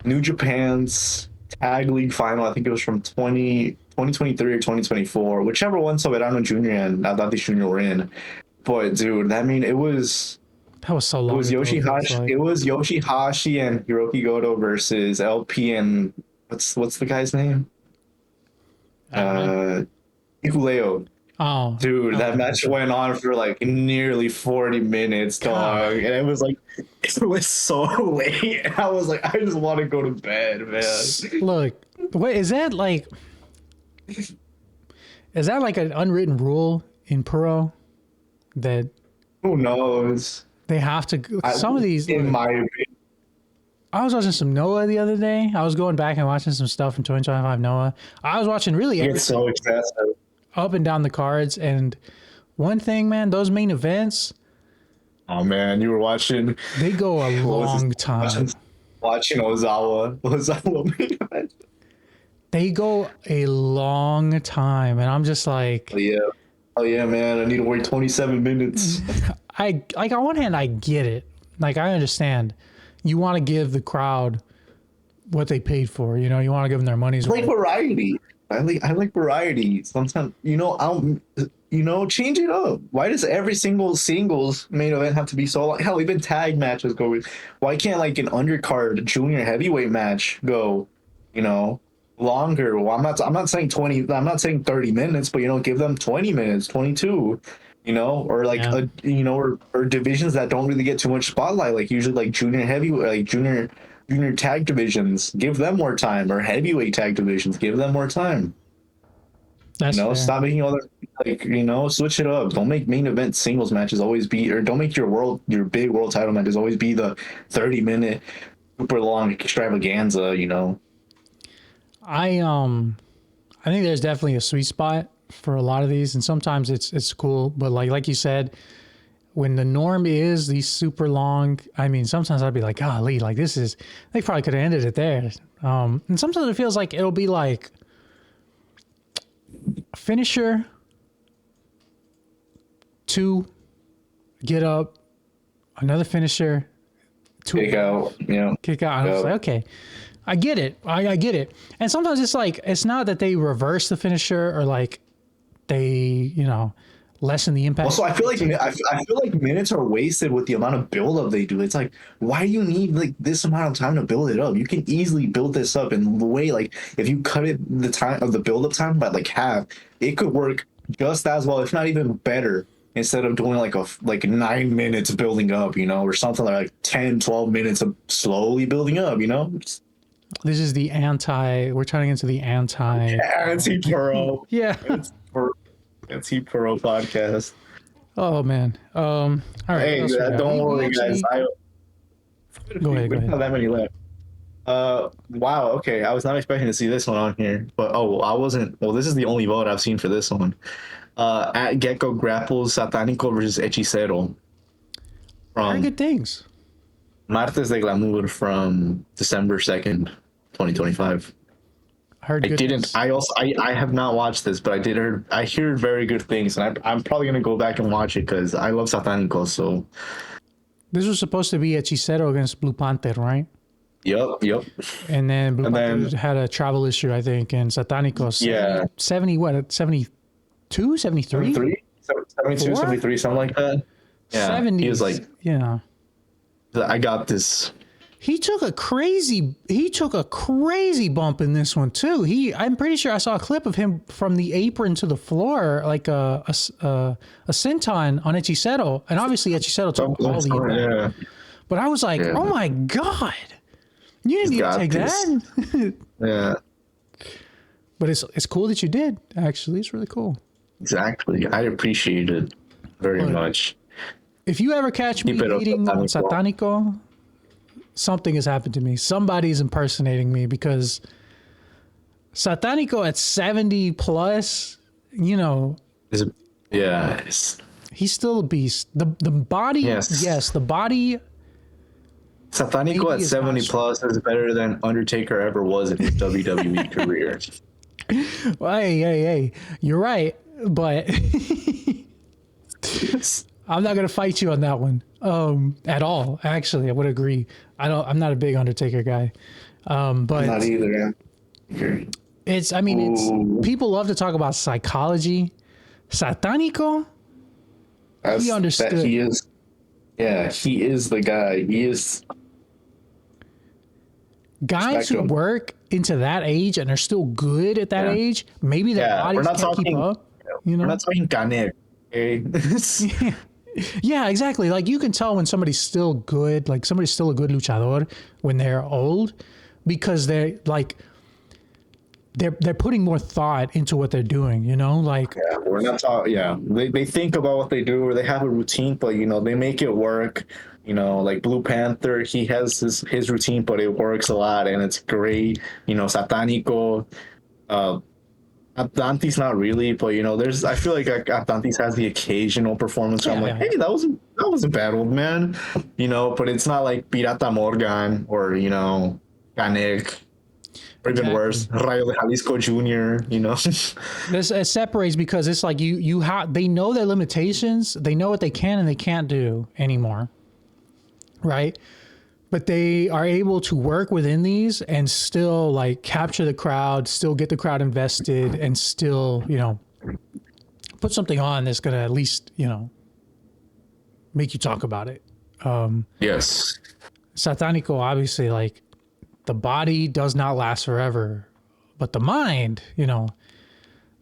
Speaker 2: New Japan's Tag League final. I think it was from 2023 or 2024, whichever one Soberano Jr. and Atlantis Jr. were in. But dude, that was so long. It was Yoshihashi. It was Yoshihashi and Hiroki Goto versus LP and what's the guy's name? Hikuleo.
Speaker 1: Oh,
Speaker 2: dude, that match went on for like nearly 40 minutes, dog, and it was so late. I was like, I just want to go to bed, man.
Speaker 1: Look, wait, is that like an unwritten rule in Pro that
Speaker 2: Who knows?
Speaker 1: They have to. Some of these.
Speaker 2: In my opinion.
Speaker 1: I was watching some Noah the other day. I was going back and watching some stuff from 2025 Noah. I was watching really
Speaker 2: It's so excessive.
Speaker 1: Up and down the cards. And one thing, man, those main events.
Speaker 2: Oh, man, you were watching.
Speaker 1: They go a long time.
Speaker 2: Watching Ozawa main event.
Speaker 1: They go a long time. And I'm just like.
Speaker 2: Oh, yeah, man. I need to wait 27 minutes.
Speaker 1: On one hand, I get it. Like, I understand. You want to give the crowd what they paid for. You know, you want to give them their money's worth.
Speaker 2: Like variety. I like variety. Sometimes, change it up. Why does every single singles main event have to be so long? Hell, even tag matches go with. Why can't like an undercard junior heavyweight match go, longer? Well, I'm not saying 20. I'm not saying 30 minutes, but give them 20 minutes, 22. Or like or divisions that don't really get too much spotlight, like usually like junior heavyweight, like junior tag divisions, give them more time, or heavyweight tag divisions, give them more time. That's fair. Stop making all the switch it up. Don't make main event singles matches always be, or don't make your big world title matches always be the 30-minute super long extravaganza.
Speaker 1: I think there's definitely a sweet spot for a lot of these, and sometimes it's cool, but like you said, when the norm is these super long, I mean, sometimes I'd be like, golly, like they probably could have ended it there. And sometimes it feels like it'll be like finisher, 2, get up, another finisher, 2, kick out. I was like, okay, I get it. I get it. And sometimes it's like, it's not that they reverse the finisher or like they, lessen the impact.
Speaker 2: Also, I feel like minutes are wasted with the amount of build-up they do. It's like, why do you need like this amount of time to build it up? You can easily build this up in the way, like if you cut the time of the build-up time by like half, it could work just as well, if not even better, instead of doing like 9 minutes building up, or something like 10, 12 minutes of slowly building up,
Speaker 1: This is the we're turning into the
Speaker 2: anti-pro.
Speaker 1: Yeah.
Speaker 2: Anti-pro podcast.
Speaker 1: Oh man. All right.
Speaker 2: Hey, don't worry, guys. Go ahead. Not that many left. Wow. Okay, I was not expecting to see this one on here, but I wasn't. Well, this is the only vote I've seen for this one. At Gecko Grapples, Satánico versus Hechicero.
Speaker 1: Very good things.
Speaker 2: Martes de Glamour from December 2nd, 2025. I have not watched this, but I hear very good things, and I'm probably gonna go back and watch it because I love Satánico. So
Speaker 1: this was supposed to be Hechicero against Blue Panther, right?
Speaker 2: Yep.
Speaker 1: And then Blue Panther had a travel issue, I think, and Satánico 72, 73?
Speaker 2: 72, 73, something like that. Yeah,
Speaker 1: 70s.
Speaker 2: He was like, I got this.
Speaker 1: He took a crazy bump in this one too. I'm pretty sure I saw a clip of him from the apron to the floor, like a senton on Hechicero, and obviously Hechicero took all the impact. Yeah. But I was like, oh my god, you didn't need to take that.
Speaker 2: Yeah.
Speaker 1: But it's cool that you did. Actually, it's really cool.
Speaker 2: Exactly, I appreciate it very much.
Speaker 1: If you ever catch me eating on Satánico, something has happened to me. Somebody's impersonating me, because Satánico at 70 plus,
Speaker 2: he's
Speaker 1: still a beast. The body, yes, the body.
Speaker 2: Satánico at 70 plus is better than Undertaker ever was in his WWE career.
Speaker 1: Well, hey, you're right, but I'm not gonna fight you on that one at all. Actually, I would agree. I'm not a big Undertaker guy, but I'm
Speaker 2: not either.
Speaker 1: It's people love to talk about psychology. Satánico, he understood.
Speaker 2: He is the guy. He is.
Speaker 1: Guys who work into that age and are still good at that age, maybe their bodies can't keep up.
Speaker 2: We're not talking Ganek. Okay?
Speaker 1: Yeah, exactly. Like, you can tell when somebody's still good, like somebody's still a good luchador when they're old, because they're like, they're putting more thought into what they're doing, you know, like
Speaker 2: we're not talking. Yeah, they think about what they do, or they have a routine, but they make it work. Like Blue Panther, he has his routine, but it works a lot and it's great. Satánico, Atlantis not really, but there's I feel like Atlantis has the occasional performance where I'm like, hey, that wasn't bad, old man, but it's not like Pirata Morgan or Canek. Or even worse, Rayo de Jalisco Jr.,
Speaker 1: It separates because it's like they know their limitations, they know what they can and they can't do anymore, right? But they are able to work within these and still like capture the crowd, still get the crowd invested, and still, put something on that's going to at least, make you talk about it.
Speaker 2: Yes.
Speaker 1: Satánico, obviously, like, the body does not last forever, but the mind, the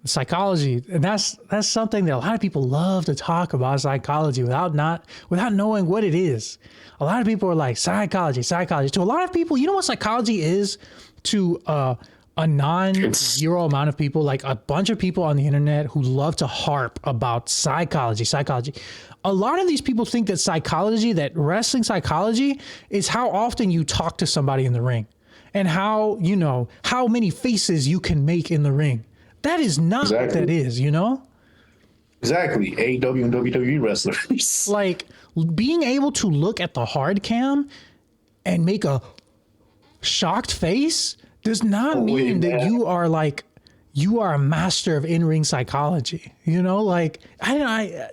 Speaker 1: psychology, and that's something that a lot of people love to talk about, psychology, without knowing what it is. A lot of people are like, psychology. To a lot of people, you know what psychology is to a non-zero amount of people, like a bunch of people on the internet who love to harp about psychology. A lot of these people think that wrestling psychology is how often you talk to somebody in the ring and how many faces you can make in the ring. That is not what that is,
Speaker 2: Exactly. AEW and WWE wrestlers.
Speaker 1: Like, being able to look at the hard cam and make a shocked face does not mean that you are a master of in-ring psychology. Like,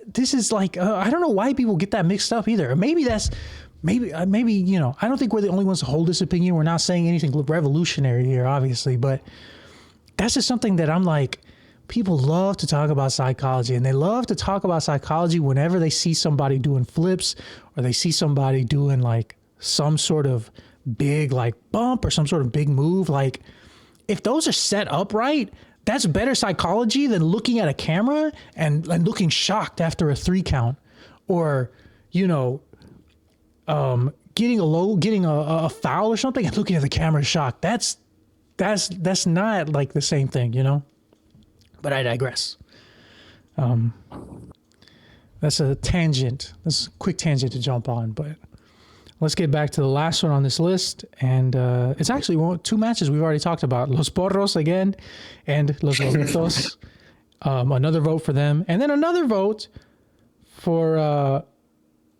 Speaker 1: this is like, I don't know why people get that mixed up either. Maybe I don't think we're the only ones to hold this opinion. We're not saying anything revolutionary here, obviously, but that's just something that I'm like, people love to talk about psychology, and they love to talk about psychology whenever they see somebody doing flips or they see somebody doing like some sort of big like bump or some sort of big move. Like, if those are set up right, that's better psychology than looking at a camera and looking shocked after a 3 count, or getting a foul or something and looking at the camera shocked. That's not like the same thing, But I digress. That's a tangent. That's a quick tangent to jump on, but let's get back to the last one on this list. And it's actually 2 matches we've already talked about. Los Porros again and Los Lobitos. Another vote for them. And then another vote for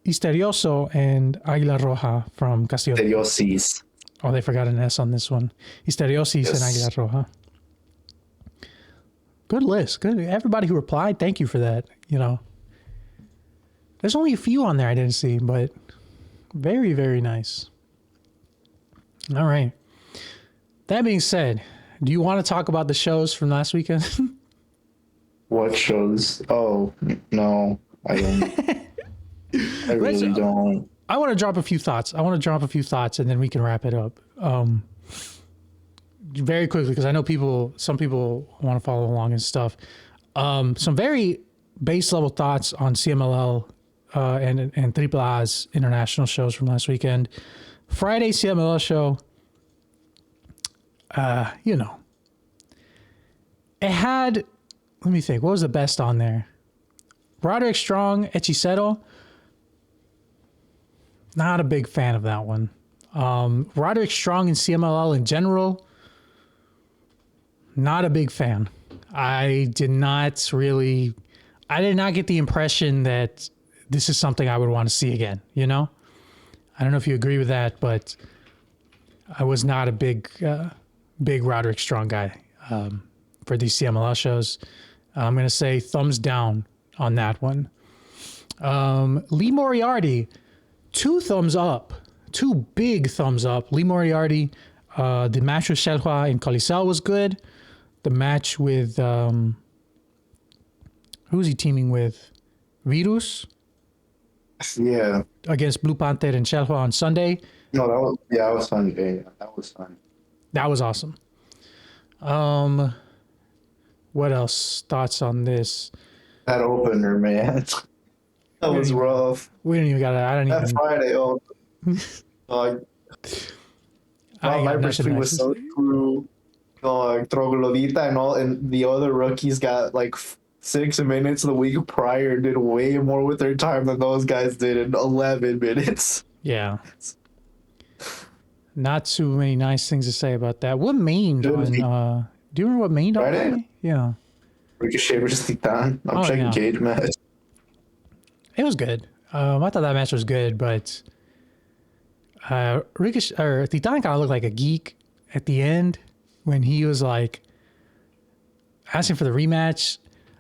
Speaker 1: Misterioso and Águila Roja from Castillo.
Speaker 2: Misteriosis.
Speaker 1: Oh, they forgot an S on this one. Misteriosis and Águila Roja. Good list. Good. Everybody who replied, thank you for that. There's only a few on there I didn't see, but very, very nice. All right. That being said, do you want to talk about the shows from last weekend?
Speaker 2: What shows? Oh, no, I don't. I really don't.
Speaker 1: I want to drop a few thoughts. And then we can wrap it up. Very quickly, because I know some people want to follow along and stuff. Some very base level thoughts on CMLL and AAA's international shows from last weekend. Friday CMLL show, it had, let me think, what was the best on there? Roderick Strong, Hechicero. Not a big fan of that one. Roderick Strong and CMLL in general, not a big fan. I did not get the impression that this is something I would want to see again, I don't know if you agree with that, but I was not a big Roderick Strong guy for these CMLL shows. I'm going to say thumbs down on that one. Lee Moriarty, 2 thumbs up, 2 big thumbs up. Lee Moriarty, the match with Shelhua and Coliseo was good. The match with, who was he teaming with? Virus?
Speaker 2: Yeah.
Speaker 1: Against Blue Panther and Shelhua on Sunday.
Speaker 2: No, that was fun. Yeah, that was fun.
Speaker 1: That was awesome. What else? Thoughts on this?
Speaker 2: That opener, man. That was rough.
Speaker 1: We didn't even got it. I don't even.
Speaker 2: That Friday, my first week was so true. Troglodita and all, and the other rookies got like 6 minutes the week prior, did way more with their time than those guys did in 11 minutes.
Speaker 1: Yeah. Not too many nice things to say about that. What mained on, do you remember what mained on Friday? Yeah.
Speaker 2: Ricochet versus Titan. I'm checking Cage match.
Speaker 1: It was good. I thought that match was good, but Ricochet or Titan kind of looked like a geek at the end when he was like asking for the rematch.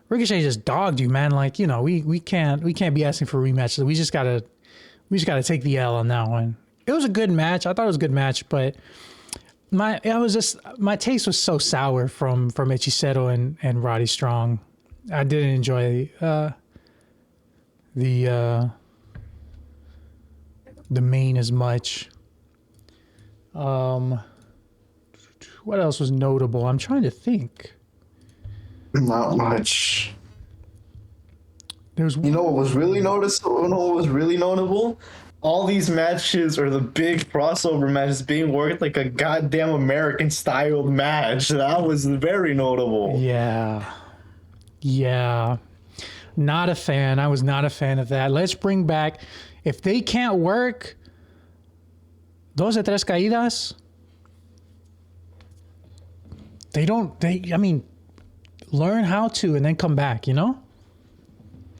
Speaker 1: Ricochet just dogged you, man. Like, we can't be asking for rematches. We just gotta take the L on that one. It was a good match. I thought it was a good match, but my taste was so sour from Echiseto and Roddy Strong. I didn't enjoy the main as much. What else was notable? I'm trying to think.
Speaker 2: Not much.
Speaker 1: There's
Speaker 2: what was really noticeable? What was really notable? All these matches or the big crossover matches being worked like a goddamn American styled match. That was very notable.
Speaker 1: Yeah. Not a fan. I was not a fan of that. Let's bring back, if they can't work, dos de tres caídas, learn how to and then come back,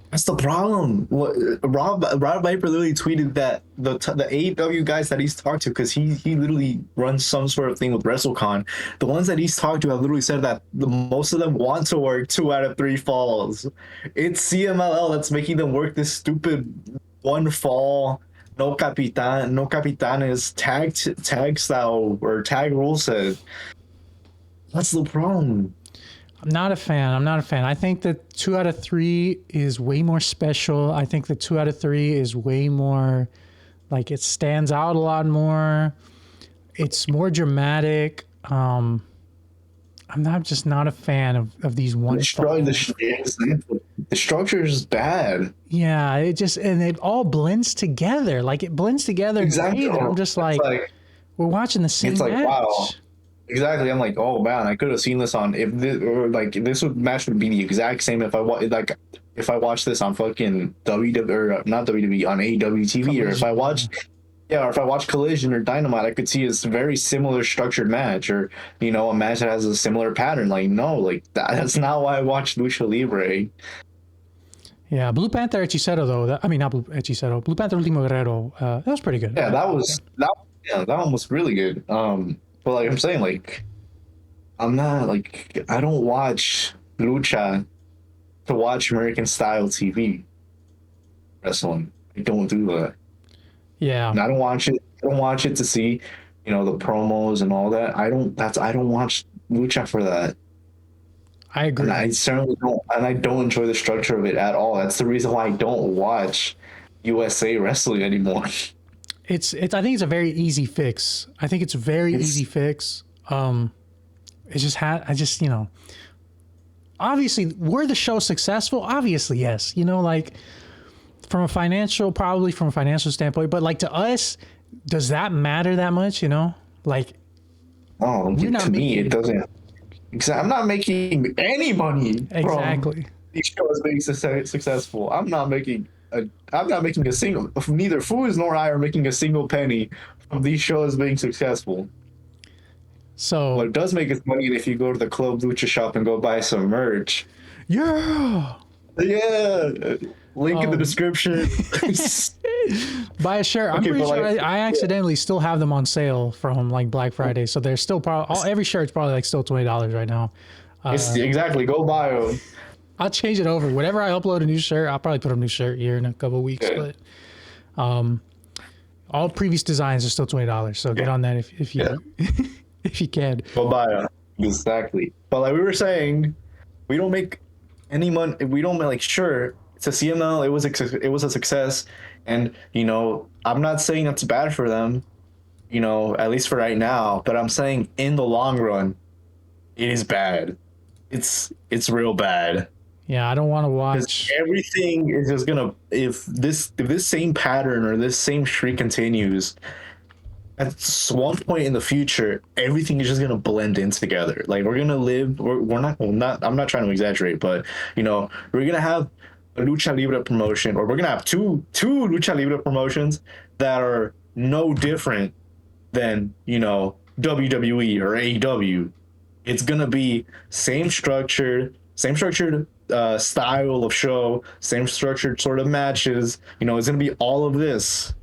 Speaker 2: That's the problem. Rob Viper literally tweeted that the AEW guys that he's talked to, because he literally runs some sort of thing with WrestleCon, the ones that he's talked to have literally said that most of them want to work 2 out of 3 falls. It's CMLL that's making them work this stupid 1 fall, no capitanes tag style or tag rule set. That's the problem.
Speaker 1: I'm not a fan. I think that 2 out of 3 is way more special. I think that 2 out of 3 is way more, like, it stands out a lot more. It's more dramatic. I'm just not a fan of these one.
Speaker 2: The structure is bad.
Speaker 1: Yeah, and it all blends together. Like, it blends together.
Speaker 2: Exactly.
Speaker 1: I'm just like, we're watching the same match.
Speaker 2: Wow. Exactly. I'm like, oh man, I could have seen this on match would be the exact same if I watched this on fucking WWE or not WWE on AEW TV, Collision. Or if I watched Collision or Dynamite, I could see a very similar structured match, or a match that has a similar pattern. Like, no, like that's not why I watched Lucha Libre.
Speaker 1: Yeah, Blue Panther Hechiceto though. Not Blue Hechiceto. Blue Panther Último Guerrero. That was pretty good.
Speaker 2: Yeah, that one was really good. But like I'm saying, like, I'm not like, I don't watch Lucha to watch American style TV wrestling. I don't do that.
Speaker 1: Yeah.
Speaker 2: And I don't watch it to see, the promos and all that. I don't watch Lucha for that.
Speaker 1: I agree.
Speaker 2: And I certainly don't, and I don't enjoy the structure of it at all. That's the reason why I don't watch USA wrestling anymore.
Speaker 1: I think it's a very easy fix. Easy fix. Obviously, were the show successful? Obviously, yes. Like from a financial standpoint, but like to us, does that matter that much? Like,
Speaker 2: oh, to me, it doesn't. I'm not making any money.
Speaker 1: Exactly.
Speaker 2: From these shows being successful. I'm not making a single. Neither Foods nor I are making a single penny from these shows being successful.
Speaker 1: So
Speaker 2: what does make us money if you go to the Club Lucha shop and go buy some merch.
Speaker 1: Yeah.
Speaker 2: Link in the description.
Speaker 1: Buy a shirt. I'm pretty sure I accidentally still have them on sale from like Black Friday, so they're still probably every shirt's probably like still $20 right now.
Speaker 2: Exactly. Go buy them.
Speaker 1: I'll change it over. Whenever I upload a new shirt, I'll probably put a new shirt here in a couple of weeks.
Speaker 2: Okay.
Speaker 1: But all previous designs are still $20. So get on that if you if you can.
Speaker 2: Go buy them. Exactly. But like we were saying, we don't make any money. We don't like, sure, it's a CML. It was a success, and I'm not saying that's bad for them. At least for right now. But I'm saying in the long run, it is bad. It's real bad.
Speaker 1: Yeah, I don't want to watch.
Speaker 2: Everything is just gonna, if this same pattern or this same streak continues, at one point in the future, everything is just gonna blend in together. Like we're gonna live. We're not. Well, not. I'm not trying to exaggerate, but we're gonna have a Lucha Libre promotion, or we're gonna have two Lucha Libre promotions that are no different than WWE or AEW. It's gonna be same structured style of show, same structured sort of matches. It's gonna be all of this.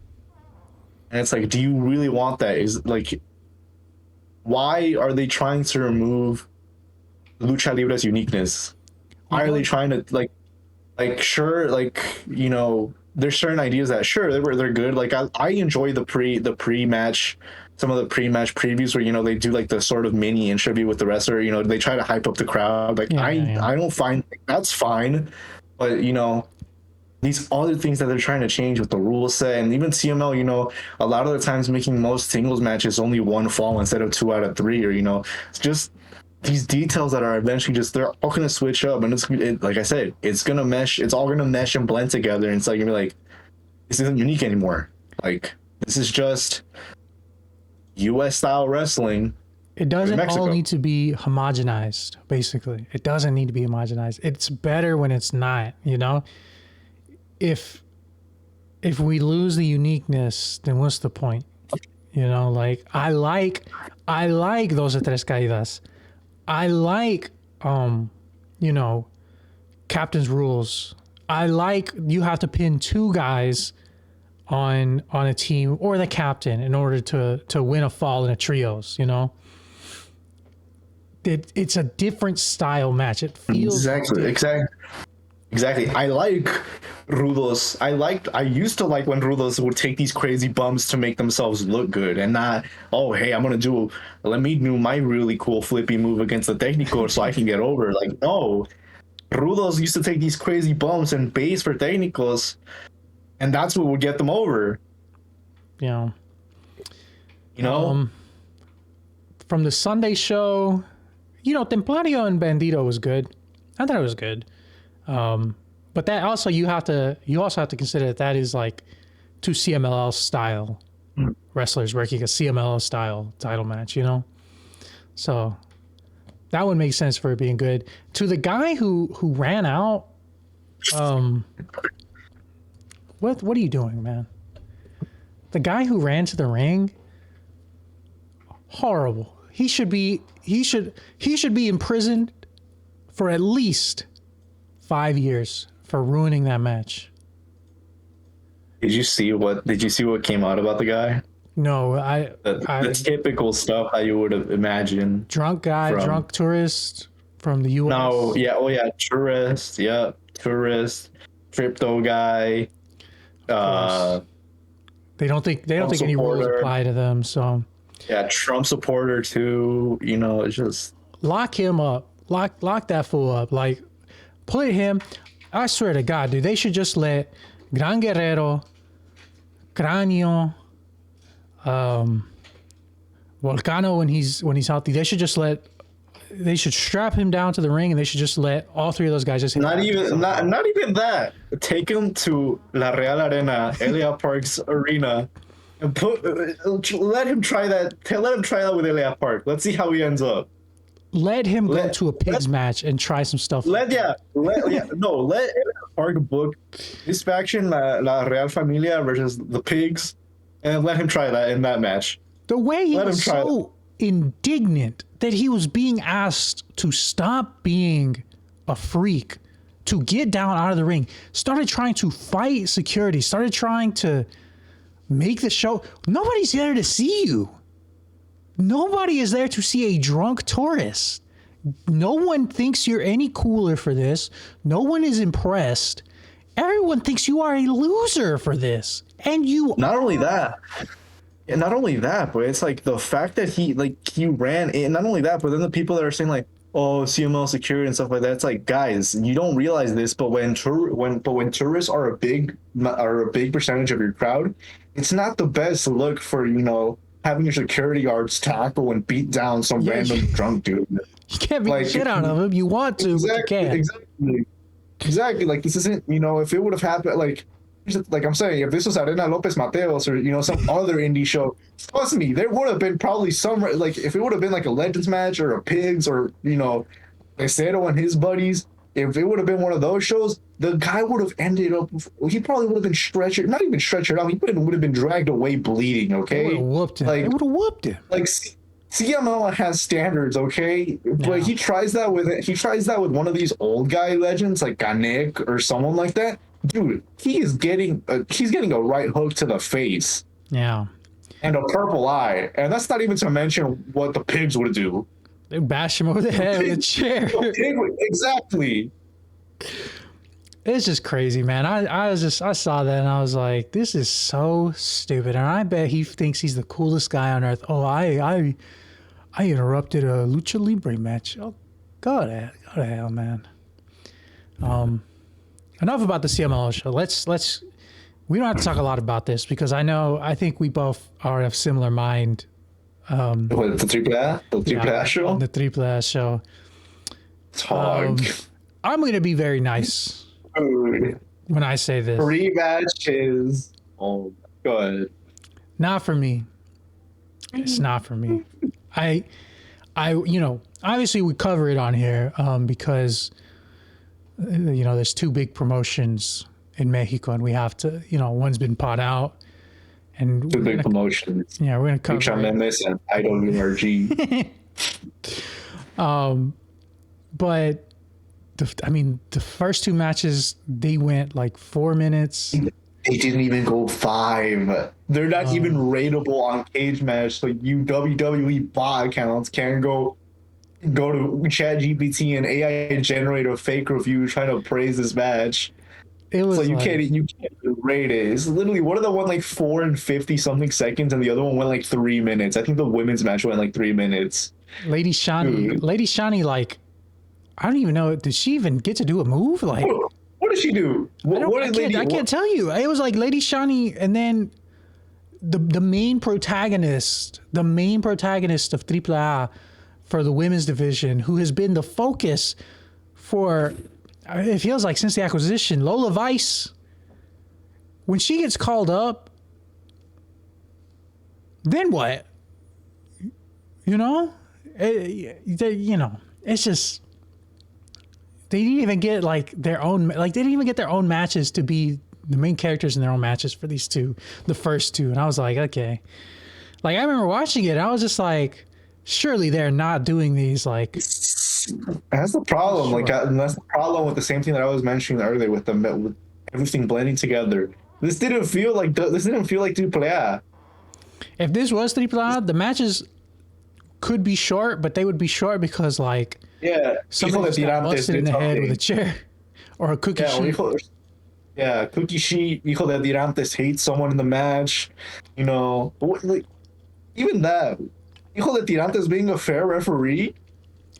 Speaker 2: And it's like, do you really want that? Is like, why are they trying to remove Lucha Libre's uniqueness? Why are they trying to sure, there's certain ideas that sure they're good. Like I enjoy the pre-match, some of the pre-match previews where they do like the sort of mini interview with the wrestler. They try to hype up the crowd. Like I don't find that's fine, but these other things that they're trying to change with the rule set, and even CML, a lot of the times making most singles matches only one fall instead of 2 out of 3, or it's just these details that are eventually they're all gonna switch up, and like I said, it's gonna mesh. It's all gonna mesh and blend together, and it's like you're like, this isn't unique anymore. Like this is just U.S. style wrestling.
Speaker 1: It doesn't all need to be homogenized. Basically, it doesn't need to be homogenized. It's better when it's not. If we lose the uniqueness, then what's the point? Like I like those tres caídas. I like captain's rules. I like you have to pin 2 guys on a team or the captain in order to win a fall in a trios. It's a different style match. It feels
Speaker 2: Exactly. I like Rudos. I used to like when Rudos would take these crazy bumps to make themselves look good, and not, oh, hey, let me do my really cool flippy move against the Técnico so I can get over. Like, no. Rudos used to take these crazy bumps and base for Técnicos, and that's what would get them over.
Speaker 1: Yeah. From the Sunday show, Templario and Bandito was good. I thought it was good. But that also you also have to consider that is like 2 CMLL style wrestlers working a CMLL style title match, so that would make sense for it being good. To the guy who ran out, what are you doing, man? The guy who ran to the ring, horrible. He should be imprisoned for at least 5 years for ruining that match.
Speaker 2: Did you see what came out about the guy?
Speaker 1: No,
Speaker 2: the typical stuff that you would have imagined.
Speaker 1: Drunk guy, drunk tourist from the U.S.
Speaker 2: No, yeah, tourist, crypto guy.
Speaker 1: They don't think any rules apply to them. So
Speaker 2: yeah, Trump supporter too. It's just
Speaker 1: lock him up, lock that fool up. Like put him. I swear to God, dude, they should just let Gran Guerrero, Cranio, Volcano when he's healthy. They should strap him down to the ring, and they should just let all 3 of those guys just hit.
Speaker 2: Not even that. Take him to La Real Arena, Elia Park's arena, and let him try that. Let him try that with Elia Park. Let's see how he ends up.
Speaker 1: Let him go to a pigs match and try some stuff.
Speaker 2: Let Elia Park book this faction, La Real Familia versus the pigs, and let him try that in that match.
Speaker 1: The way he was so indignant that he was being asked to stop being a freak, to get down out of the ring, started trying to fight security, started trying to make the show. Nobody's there to see you. Nobody is there to see a drunk tourist. No one thinks you're any cooler for this. No one is impressed. Everyone thinks you are a loser for this. And you
Speaker 2: Not only that, but it's like the fact that he ran in. Not only that, but then the people that are saying like, oh, CML security and stuff like that. It's like, guys, you don't realize this, but when tourists are a big percentage of your crowd, it's not the best look for having your security guards tackle and beat down some random drunk dude.
Speaker 1: You can't beat the shit out of him. You want to, but you can't.
Speaker 2: Exactly. Like, this isn't, if it would have happened, like,
Speaker 3: like I'm saying, if this was Arena Lopez Mateos or, you know, some other indie show, trust me, there would have been probably some, like, if it would have been like a Legends match or a Pigs or, you know, Pesero and his buddies, if it would have been one of those shows, the guy would have ended up, he probably would have been stretchered, not even stretchered out, he would have been dragged away bleeding, okay?
Speaker 1: They would have whooped him.
Speaker 3: Like,
Speaker 1: They would have whooped him.
Speaker 3: Like, CML has standards, okay? But he tries that with one of these old guy legends like Ganek or someone like that. Dude, he's getting a right hook to the face.
Speaker 1: Yeah.
Speaker 3: And a purple eye. And that's not even to mention what the Pigs would do.
Speaker 1: They bash him over the head with a chair.
Speaker 3: Exactly.
Speaker 1: It's just crazy, man. I saw that and I was like, this is so stupid. And I bet he thinks he's the coolest guy on earth. Oh, I interrupted a Lucha Libre match. Oh, go to hell, man. Enough about the CMLL show. Let's. We don't have to talk a lot about this because I think we both are of similar mind.
Speaker 3: What, the AAA show?
Speaker 1: On the AAA show.
Speaker 3: Talk.
Speaker 1: I'm going to be very nice when I say this.
Speaker 3: 3 matches. Oh, go ahead.
Speaker 1: Not for me. It's not for me. I, you know, obviously we cover it on here because, you know, there's 2 big promotions in Mexico and we have to, you know, one's been pot out. And
Speaker 3: 2 big promotions.
Speaker 1: Yeah, we're going to cover
Speaker 3: Lucha Memes and IWRG.
Speaker 1: But, the first 2 matches, they went like 4 minutes.
Speaker 3: They didn't even go 5. They're not even rateable on Cage Match. So you WWE bot accounts can go to ChatGPT and AI generate a fake review trying to praise this match.
Speaker 1: It was
Speaker 3: so you can't rate it. It's literally one of them went like 4 and 50 something seconds, and the other one went like 3 minutes. I think the women's match went like 3 minutes.
Speaker 1: Lady Shani, like, I don't even know. Did she even get to do a move? Like,
Speaker 3: what did she do?
Speaker 1: I can't tell you. It was like Lady Shani, and then the main protagonist of AAA for the women's division, who has been the focus for, it feels like since the acquisition, Lola Vice. When she gets called up, then what? You know, it's just. They didn't even get they didn't even get their own matches to be the main characters in their own matches for these 2, the first 2. And I was like, okay. Like, I remember watching it and I was just like, surely they're not doing these like.
Speaker 3: That's the problem.
Speaker 1: Sure.
Speaker 3: And that's the problem with the same thing that I was mentioning earlier with everything blending together. This didn't feel like AAA.
Speaker 1: If this was AAA, the matches could be short, but they would be short because like.
Speaker 3: Yeah,
Speaker 1: somebody got busted in the head with a chair or a cookie sheet.
Speaker 3: Cookie sheet. Hijo de Tirantes hates someone in the match. You know, like, even that. Hijo de Tirantes being a fair referee.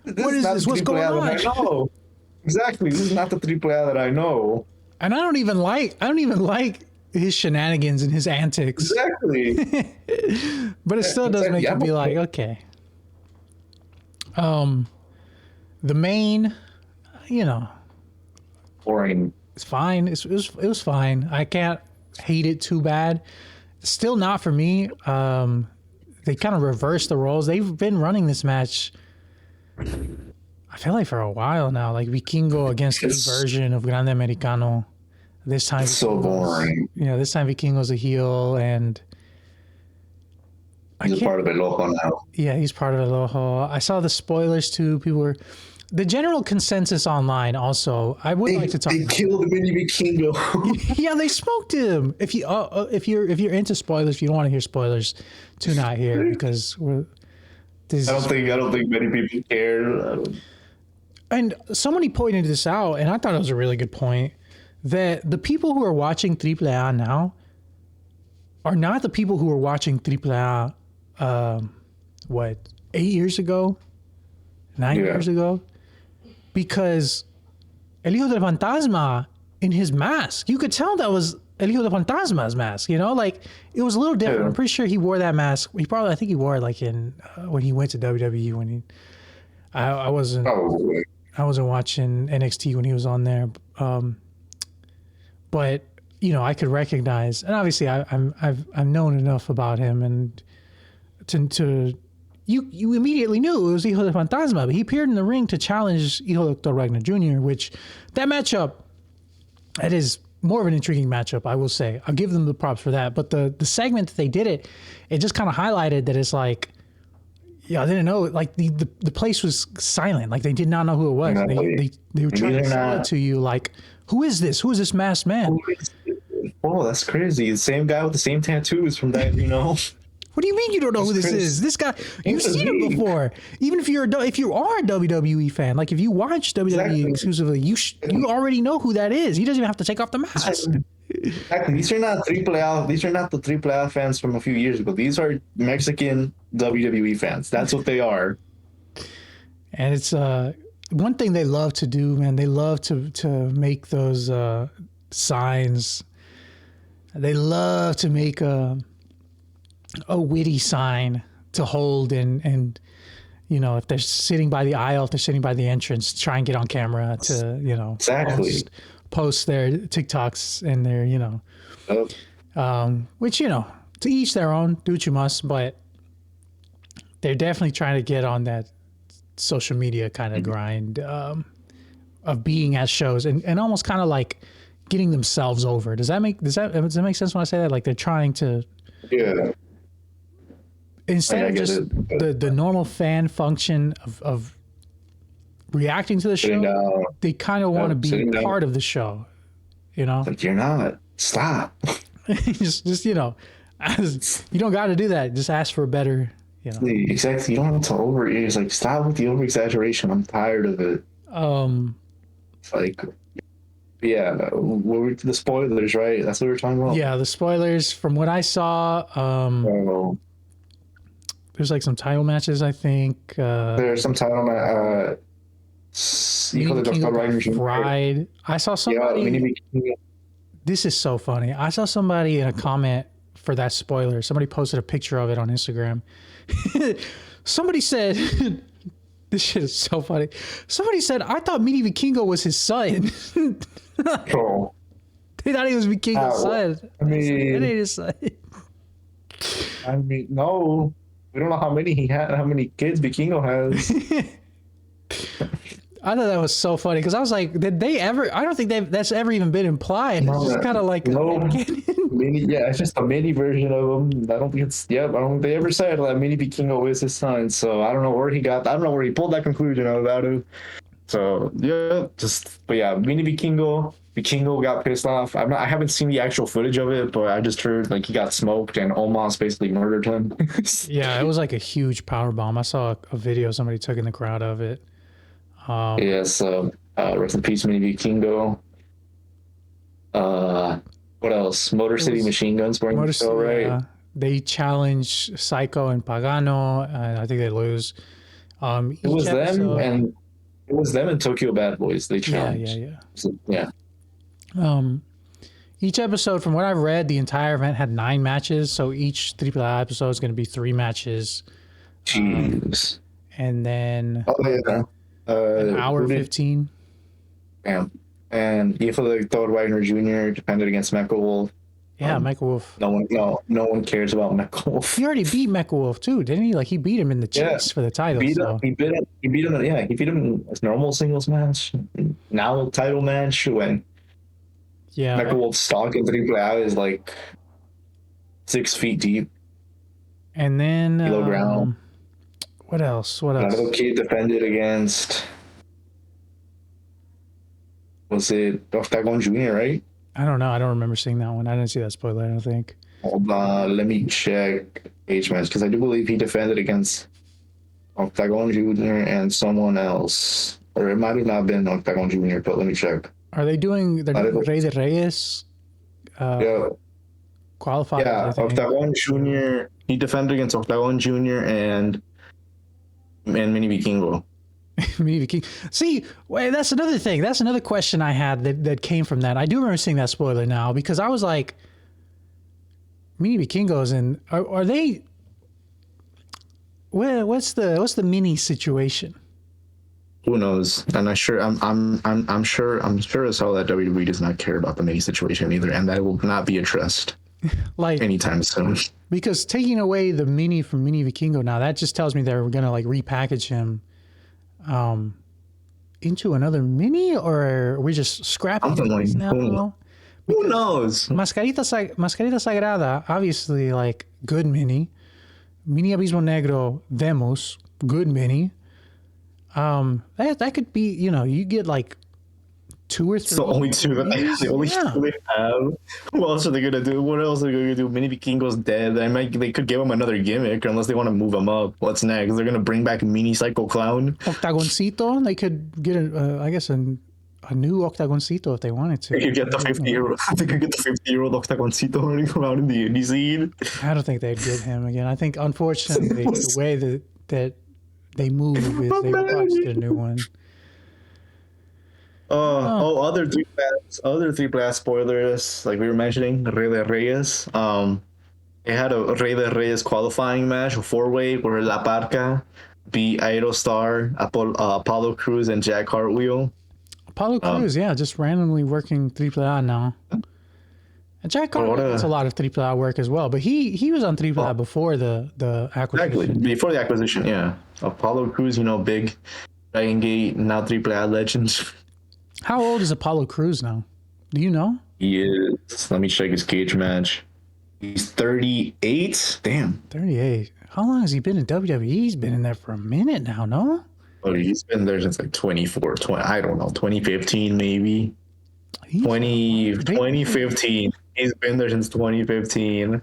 Speaker 1: What is this? What's going on?
Speaker 3: I know. Exactly. This is not the AAA that I know.
Speaker 1: And I don't even like his shenanigans and his antics.
Speaker 3: Exactly.
Speaker 1: But it still does make you be like, okay. The main, you know,
Speaker 3: boring.
Speaker 1: It's fine. It was fine. I can't hate it too bad. Still not for me. They kind of reversed the roles. They've been running this match, I feel like, for a while now. Like Vikingo against the version of Grande Americano. This time,
Speaker 3: it's so boring.
Speaker 1: This time Vikingo's a heel, and
Speaker 3: he's part of El Ojo now.
Speaker 1: Yeah, he's part of El Ojo. I saw the spoilers too. People were. The general consensus online also, I would like to talk.
Speaker 3: They killed the mini Vikingo.
Speaker 1: Yeah, they smoked him. If you're into spoilers, if you don't want to hear spoilers, tune out here because I
Speaker 3: don't think many people care.
Speaker 1: And somebody pointed this out, and I thought it was a really good point, that the people who are watching AAA now are not the people who were watching AAA 8 years ago, 9 years ago. Because El Hijo del Fantasma in his mask, you could tell that was El Hijo del Fantasma's mask, like it was a little different. Yeah. I'm pretty sure he wore that mask. I think he wore it like in when he went to WWE I wasn't watching NXT when he was on there. But I could recognize, and obviously I've known enough about him, and to you immediately knew it was Hijo de Fantasma, but he appeared in the ring to challenge Hijo de Dr. Wagner Jr., which that matchup, that is more of an intriguing matchup, I will say. I'll give them the props for that. But the segment that they did it just kind of highlighted that it's like, I didn't know, like the place was silent. Like they did not know who it was. They were trying to sell it to you like, who is this? Who is this masked man?
Speaker 3: Oh, that's crazy. The same guy with the same tattoos from that,
Speaker 1: What do you mean you don't know who this is? This guy, you've seen him before. Even if you are a WWE fan, like if you watch WWE exclusively, you already know who that is. He doesn't even have to take off the mask.
Speaker 3: Exactly. These are not AAA. These are not the AAA fans from a few years ago. These are Mexican WWE fans. That's what they are.
Speaker 1: And it's one thing they love to do, man. They love to make those signs. They love to make a witty sign to hold and if they're sitting by the aisle, if they're sitting by the entrance, try and get on camera to
Speaker 3: exactly
Speaker 1: post their TikToks and their which to each their own, do what you must, but they're definitely trying to get on that social media kind of grind of being at shows and almost kind of like getting themselves over. Does that make sense when I say that? Like they're trying to instead of just the normal fan function of reacting to the show, they kind of want to be part of the show,
Speaker 3: Like you're not. Stop.
Speaker 1: just you don't got to do that. Just ask for a better,
Speaker 3: Exactly. You don't have to it's like stop with the over exaggeration. I'm tired of it. Like, yeah, what were the spoilers, right? That's what we're talking about.
Speaker 1: Yeah, the spoilers. From what I saw, there's like some title matches, I think.
Speaker 3: There's some title match.
Speaker 1: Fried. I saw somebody. This is so funny. I saw somebody in a comment for that spoiler. Somebody posted a picture of it on Instagram. Somebody said, this shit is so funny. Somebody said, I thought Mini Vikingo was his son.
Speaker 3: Oh.
Speaker 1: They thought he was Vikingo's son.
Speaker 3: I mean,
Speaker 1: it ain't his son.
Speaker 3: No. We don't know how many kids Vikingo has.
Speaker 1: I thought that was so funny because I was like, did they ever? I don't think that's ever even been implied.
Speaker 3: No,
Speaker 1: it's just kind of like,
Speaker 3: it's just a mini version of him. I don't think they ever said that Mini Vikingo is his son. So I don't know where he pulled that conclusion about it. So yeah, Mini Vikingo got pissed off. I haven't seen the actual footage of it, but I just heard like he got smoked and Omos basically murdered him.
Speaker 1: Yeah, it was like a huge power bomb. I saw a video somebody took in the crowd of it.
Speaker 3: So rest in peace, Mini Vikingo. What else? Motor City Machine Guns were in the show, right?
Speaker 1: They challenged Psycho and Pagano, and I think they lose.
Speaker 3: It was them and Tokyo Bad Boys. They challenged.
Speaker 1: Yeah.
Speaker 3: So, yeah.
Speaker 1: Each episode, from what I've read, the entire event had 9 matches. So each AAA episode is going to be 3 matches.
Speaker 3: Jeez.
Speaker 1: And then
Speaker 3: an
Speaker 1: hour 15.
Speaker 3: Yeah. And Hijo de Dr. Wagner Jr. defended against Mecha Wolf.
Speaker 1: Yeah, Mecha Wolf.
Speaker 3: No one cares about Mecha Wolf.
Speaker 1: He already beat Mecha Wolf too, didn't he? Like he beat him in the chase for the title.
Speaker 3: He beat him. Yeah, he beat him in his normal singles match. Now title match when Mecha Wolf's stock in AAA is like 6 feet deep.
Speaker 1: And then
Speaker 3: below ground.
Speaker 1: What else?
Speaker 3: Another kid defended against. Was it Octagon Jr., right?
Speaker 1: I don't know. I don't remember seeing that one. I didn't see that spoiler, I don't think.
Speaker 3: Hold on. Let me check age match because I do believe he defended against Octagon Jr. and someone else. Or it might have not been Octagon Jr., but let me check.
Speaker 1: Are they doing Rey de Reyes?
Speaker 3: Yeah.
Speaker 1: Qualified?
Speaker 3: Yeah, Octagon Jr. He defended against Octagon Jr. and Mini Vikingo.
Speaker 1: See, wait, that's another thing. That's another question I had that came from that. I do remember seeing that spoiler now because I was like, Mini Vikingos and are they? What's the mini situation?
Speaker 2: who knows? And I'm sure as hell that WWE does not care about the mini situation either, and that will not be addressed
Speaker 1: like
Speaker 2: anytime soon.
Speaker 1: Because taking away the mini from Mini Vikingo now, that just tells me they're gonna like repackage him into another mini, or are we just scrapping it now?
Speaker 2: Who knows?
Speaker 1: Mascarita Sagrada, obviously, like good mini. Mini Abismo Negro Demos, good mini. That could be, you get like 2 or 3.
Speaker 2: It's the only two that they only have. What else are they gonna do? What else are they gonna do? Mini Vikingo's dead. They could give him another gimmick, unless they want to move him up. What's next? They're gonna bring back Mini Psycho Clown.
Speaker 1: Octagoncito. They could get a new Octagoncito if they wanted to.
Speaker 2: They could get the 50-year-old. They could get the 50-year-old Octagoncito running around in the indie scene.
Speaker 1: I don't think they'd get him again. I think, unfortunately, the way that they move is they would probably get a new one.
Speaker 2: Other three blast spoilers, like we were mentioning, Rey de Reyes. They had a Rey de Reyes qualifying match, a 4-way, where La Parca beat Aerostar, Apollo Crews, and Jack Hartwheel.
Speaker 1: Apollo Crews, just randomly working AAA now. And Jack Hartwheel does a lot of AAA work as well, but he was on AAA before the acquisition.
Speaker 2: Exactly, before the acquisition, yeah. Apollo Crews, big Dragon Gate, now AAA legend.
Speaker 1: How old is Apollo Crews now? Do you know?
Speaker 2: He is. Let me check his cage match. He's 38. Damn.
Speaker 1: 38. How long has he been in WWE? He's been in there for a minute now, no?
Speaker 2: Oh, he's been there since like 2015 maybe. 2015. He's been there since 2015.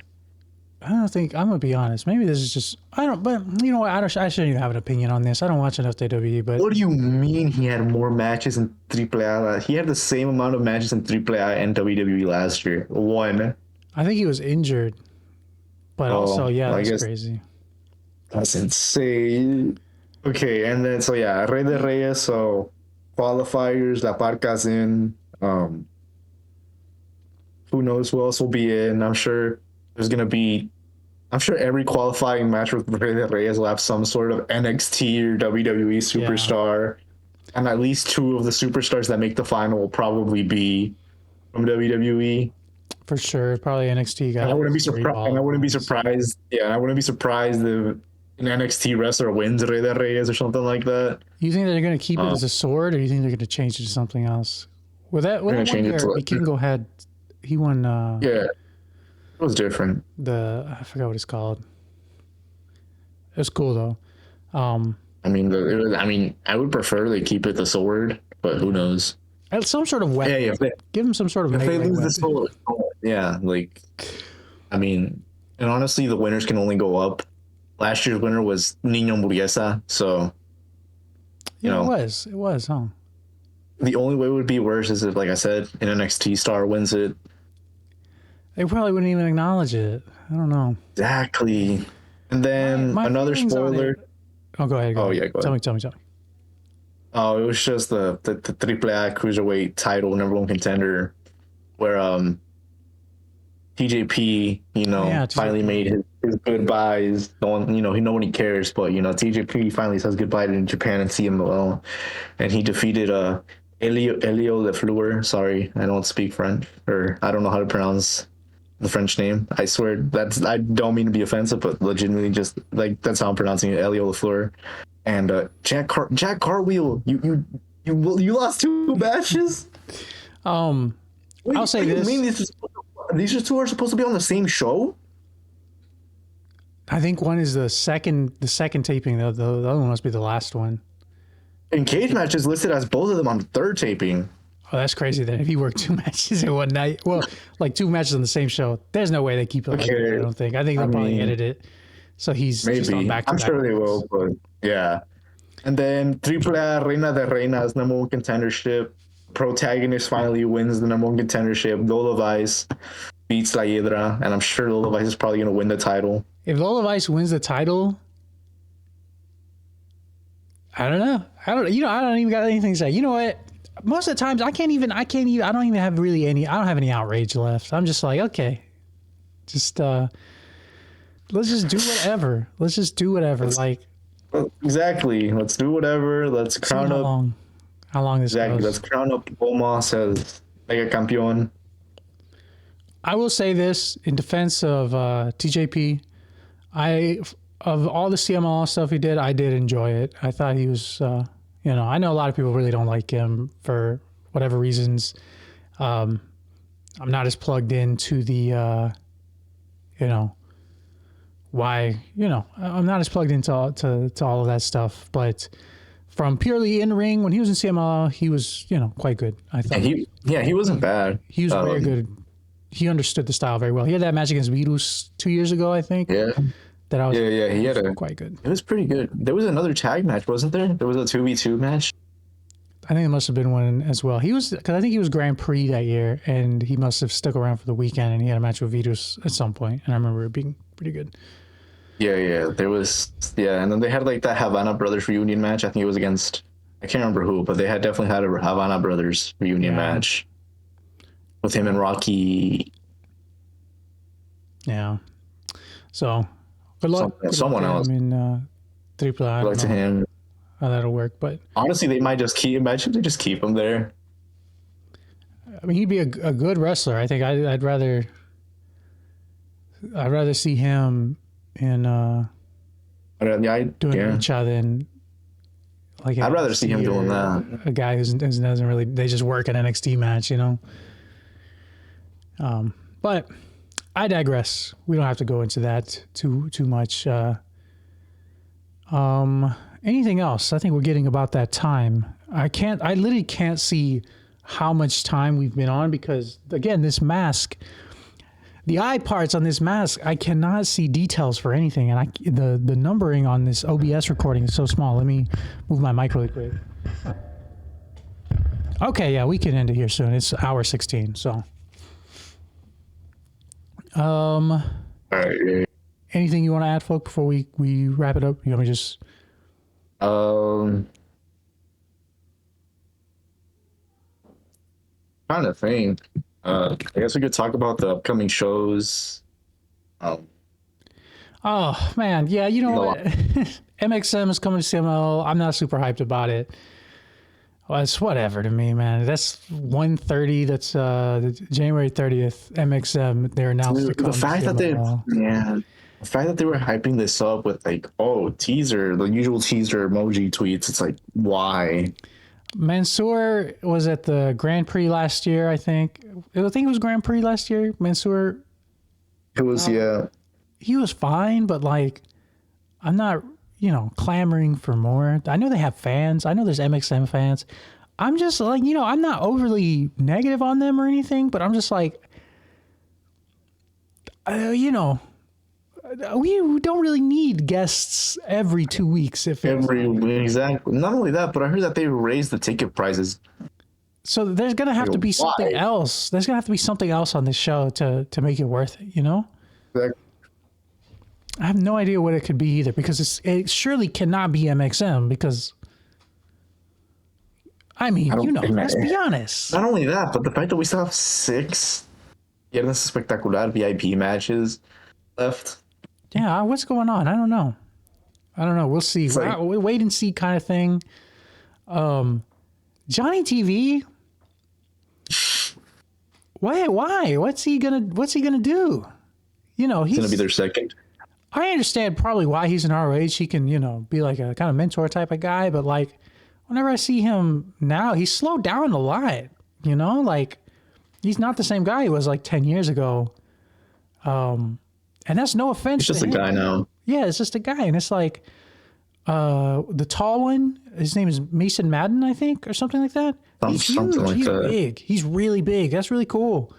Speaker 1: I don't think, I'm gonna be honest. Maybe this is just but you know what? I shouldn't even have an opinion on this. I don't watch enough WWE. But
Speaker 2: what do you mean he had more matches in AAA? He had the same amount of matches in AAA and WWE last year. 1.
Speaker 1: I think he was injured. But also, that's crazy.
Speaker 2: That's insane. Okay, and then Rey de Reyes, so qualifiers, La Parca's in. Who knows who else will be in? I'm sure every qualifying match with Rey de Reyes will have some sort of NXT or WWE superstar. Yeah. And at least 2 of the superstars that make the final will probably be from WWE.
Speaker 1: For sure. Probably NXT guy.
Speaker 2: I wouldn't be surprised. Yeah, I wouldn't be surprised if an NXT wrestler wins Rey de Reyes or something like that.
Speaker 1: You think they're going to keep it as a sword, or you think they're going to change it to something else? Well, that one year, Vikingo he won.
Speaker 2: It was different.
Speaker 1: I forgot what it's called. It was cool though.
Speaker 2: I would prefer they keep it the sword, but who knows?
Speaker 1: Some sort of weapon. Yeah, give him some sort of.
Speaker 2: If they lose the sword, and honestly, the winners can only go up. Last year's winner was Niño Muriesa, so.
Speaker 1: It was, huh?
Speaker 2: The only way it would be worse is if, like I said, an NXT star wins it.
Speaker 1: They probably wouldn't even acknowledge it. I don't know.
Speaker 2: Exactly. And then another spoiler.
Speaker 1: Oh, go ahead.
Speaker 2: Go ahead.
Speaker 1: Tell me.
Speaker 2: Oh, it was just the AAA Cruiserweight title #1 contender where TJP, finally made his goodbyes. No one, nobody cares, but TJP finally says goodbye to Japan and CMLL, and he defeated Elio Lefleur. Sorry, I don't speak French, or I don't know how to pronounce the French name. I swear I don't mean to be offensive, but legitimately just like that's how I'm pronouncing it, Elio Lefleur. And Jack Cartwheel, you lost 2 matches.
Speaker 1: I'll say this.
Speaker 2: You mean these 2 are supposed to be on the same show?
Speaker 1: I think one is the second taping. The other one must be the last one.
Speaker 2: And Cage Match is listed as both of them on the 3rd taping.
Speaker 1: Oh, that's crazy then. If he worked 2 matches in one night, well, like 2 matches on the same show, there's no way they keep it like that, I don't think. I think they'll probably edit it. So he's just on back to back.
Speaker 2: I'm sure they will, but yeah. And then AAA Reina de Reinas #1 contendership. Protagonist finally wins the #1 contendership. Lola Vice beats La Hiedra, and I'm sure Lola Vice is probably going to win the title.
Speaker 1: If Lola Vice wins the title, I don't know. I don't even got anything to say. You know what? Most of the times I don't even have really I don't have any outrage left. I'm just like, okay, just let's just do whatever. Like
Speaker 2: Exactly. Let's do whatever. Let's crown up.
Speaker 1: How long this
Speaker 2: Exactly.
Speaker 1: goes.
Speaker 2: Let's crown up Omos as Mega Campeón.
Speaker 1: I will say this in defense of TJP. Of all the CMLL stuff he did, I did enjoy it. I thought he was, I know a lot of people really don't like him for whatever reasons. I'm not as plugged into the, why, I'm not as plugged into all of that stuff. But from purely in ring, when he was in CMLL, he was, quite good. I thought.
Speaker 2: He wasn't bad.
Speaker 1: He was very good. He understood the style very well. He had that match against Virus 2 years ago, I think.
Speaker 2: Yeah.
Speaker 1: He had quite good.
Speaker 2: It was pretty good. There was another tag match, wasn't there? There was a 2v2 match.
Speaker 1: I think it must have been one as well. Because I think he was Grand Prix that year, and he must have stuck around for the weekend, and he had a match with Virus at some point, and I remember it being pretty good.
Speaker 2: Yeah. There was, and then they had like that Havana Brothers reunion match. I think it was against, I can't remember who, but they had definitely had a Havana Brothers reunion match with him and Rocky.
Speaker 1: Yeah. So, good luck.
Speaker 2: Someone else.
Speaker 1: I mean, AAA.
Speaker 2: Good luck to him.
Speaker 1: How that'll work, but
Speaker 2: honestly, they might just keep. Imagine they just keep him there.
Speaker 1: I mean, he'd be a good wrestler. I think I'd rather see him in doing Lucha than like.
Speaker 2: I'd rather see him doing that.
Speaker 1: A guy who doesn't really. They just work an NXT match, But I digress. We don't have to go into that too much. Anything else? I think we're getting about that time. I literally can't see how much time we've been on because, again, this mask, the eye parts on this mask, I cannot see details for anything. And the numbering on this OBS recording is so small. Let me move my mic really quick. Okay, yeah, we can end it here soon. It's hour 16, so.
Speaker 2: All right.
Speaker 1: Anything you want to add, folk, before we wrap it up? You want me to just...
Speaker 2: Trying to think. I guess we could talk about the upcoming shows.
Speaker 1: Oh man, yeah. You know what? MXM is coming to CMLL. I'm not super hyped about it. Well, it's whatever to me, man. That's 1:30. That's January 30th. MXM. They're announced to come
Speaker 2: the fact
Speaker 1: to CMLL.
Speaker 2: The fact that they were hyping this up with like, teaser, the usual teaser emoji tweets. It's like, why?
Speaker 1: Mansoor was at the Grand Prix last year, I think. I think it was Grand Prix last year. Mansoor.
Speaker 2: It was,
Speaker 1: He was fine, but like, I'm not, clamoring for more. I know they have fans. I know there's MXM fans. I'm just like, I'm not overly negative on them or anything, but I'm just like, we don't really need guests every 2 weeks.
Speaker 2: Exactly. Not only that, but I heard that they raised the ticket prices.
Speaker 1: So there's gonna have to be something else. There's gonna have to be something else on this show to make it worth it.
Speaker 2: Exactly.
Speaker 1: I have no idea what it could be either because it surely cannot be MXM because. I mean, let's be honest.
Speaker 2: Not only that, but the fact that we still have 6 Viernes Espectacular VIP matches left.
Speaker 1: Yeah, what's going on? I don't know. We'll see. We'll wait and see kind of thing. Johnny TV. Why? What's he gonna do? He's
Speaker 2: gonna be their second.
Speaker 1: I understand probably why he's in ROH. He can, be like a kind of mentor type of guy. But like, whenever I see him now, he's slowed down a lot. Like he's not the same guy he was like 10 years ago. And that's no offense.
Speaker 2: He's just a guy now.
Speaker 1: Yeah, it's just a guy. And it's like the tall one, his name is Mason Madden, I think, or something like that. He's huge. He's big. He's really big. That's really cool.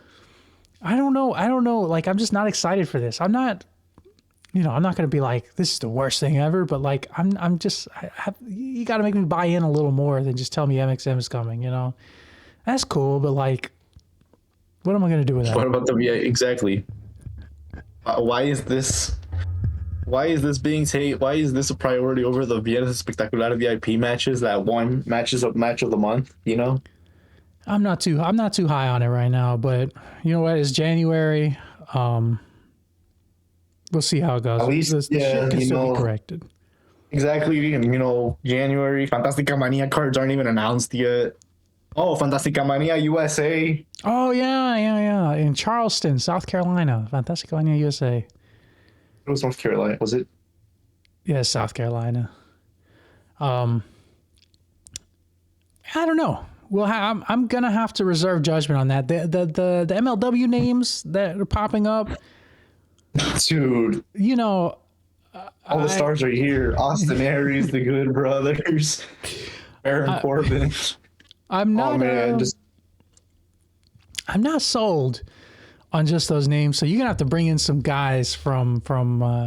Speaker 1: I don't know. Like, I'm just not excited for this. I'm not going to be like, this is the worst thing ever. But like, you got to make me buy in a little more than just tell me MXM is coming, That's cool. But like, what am I going to do with that?
Speaker 2: What about Exactly. Why is this Why is this a priority over the Viernes Espectacular VIP matches? That one match of the month,
Speaker 1: I'm not too high on it right now, but you know what? It's January. We'll see how it goes.
Speaker 2: At least,
Speaker 1: the shit can still be corrected.
Speaker 3: exactly. And, January. Fantastica Mania cards aren't even announced yet. Oh, Fantastica Mania USA.
Speaker 1: Oh, yeah. In Charleston, South Carolina. Fantastica Mania USA.
Speaker 3: It was North Carolina, was it?
Speaker 1: Yeah, South Carolina. I don't know. Well, I'm gonna have to reserve judgment on that. The MLW names that are popping up,
Speaker 3: dude.
Speaker 1: All
Speaker 3: the stars are here. Austin Aries, the Good Brothers, Baron Corbin.
Speaker 1: I'm not. I'm not sold on just those names. So you're gonna have to bring in some guys from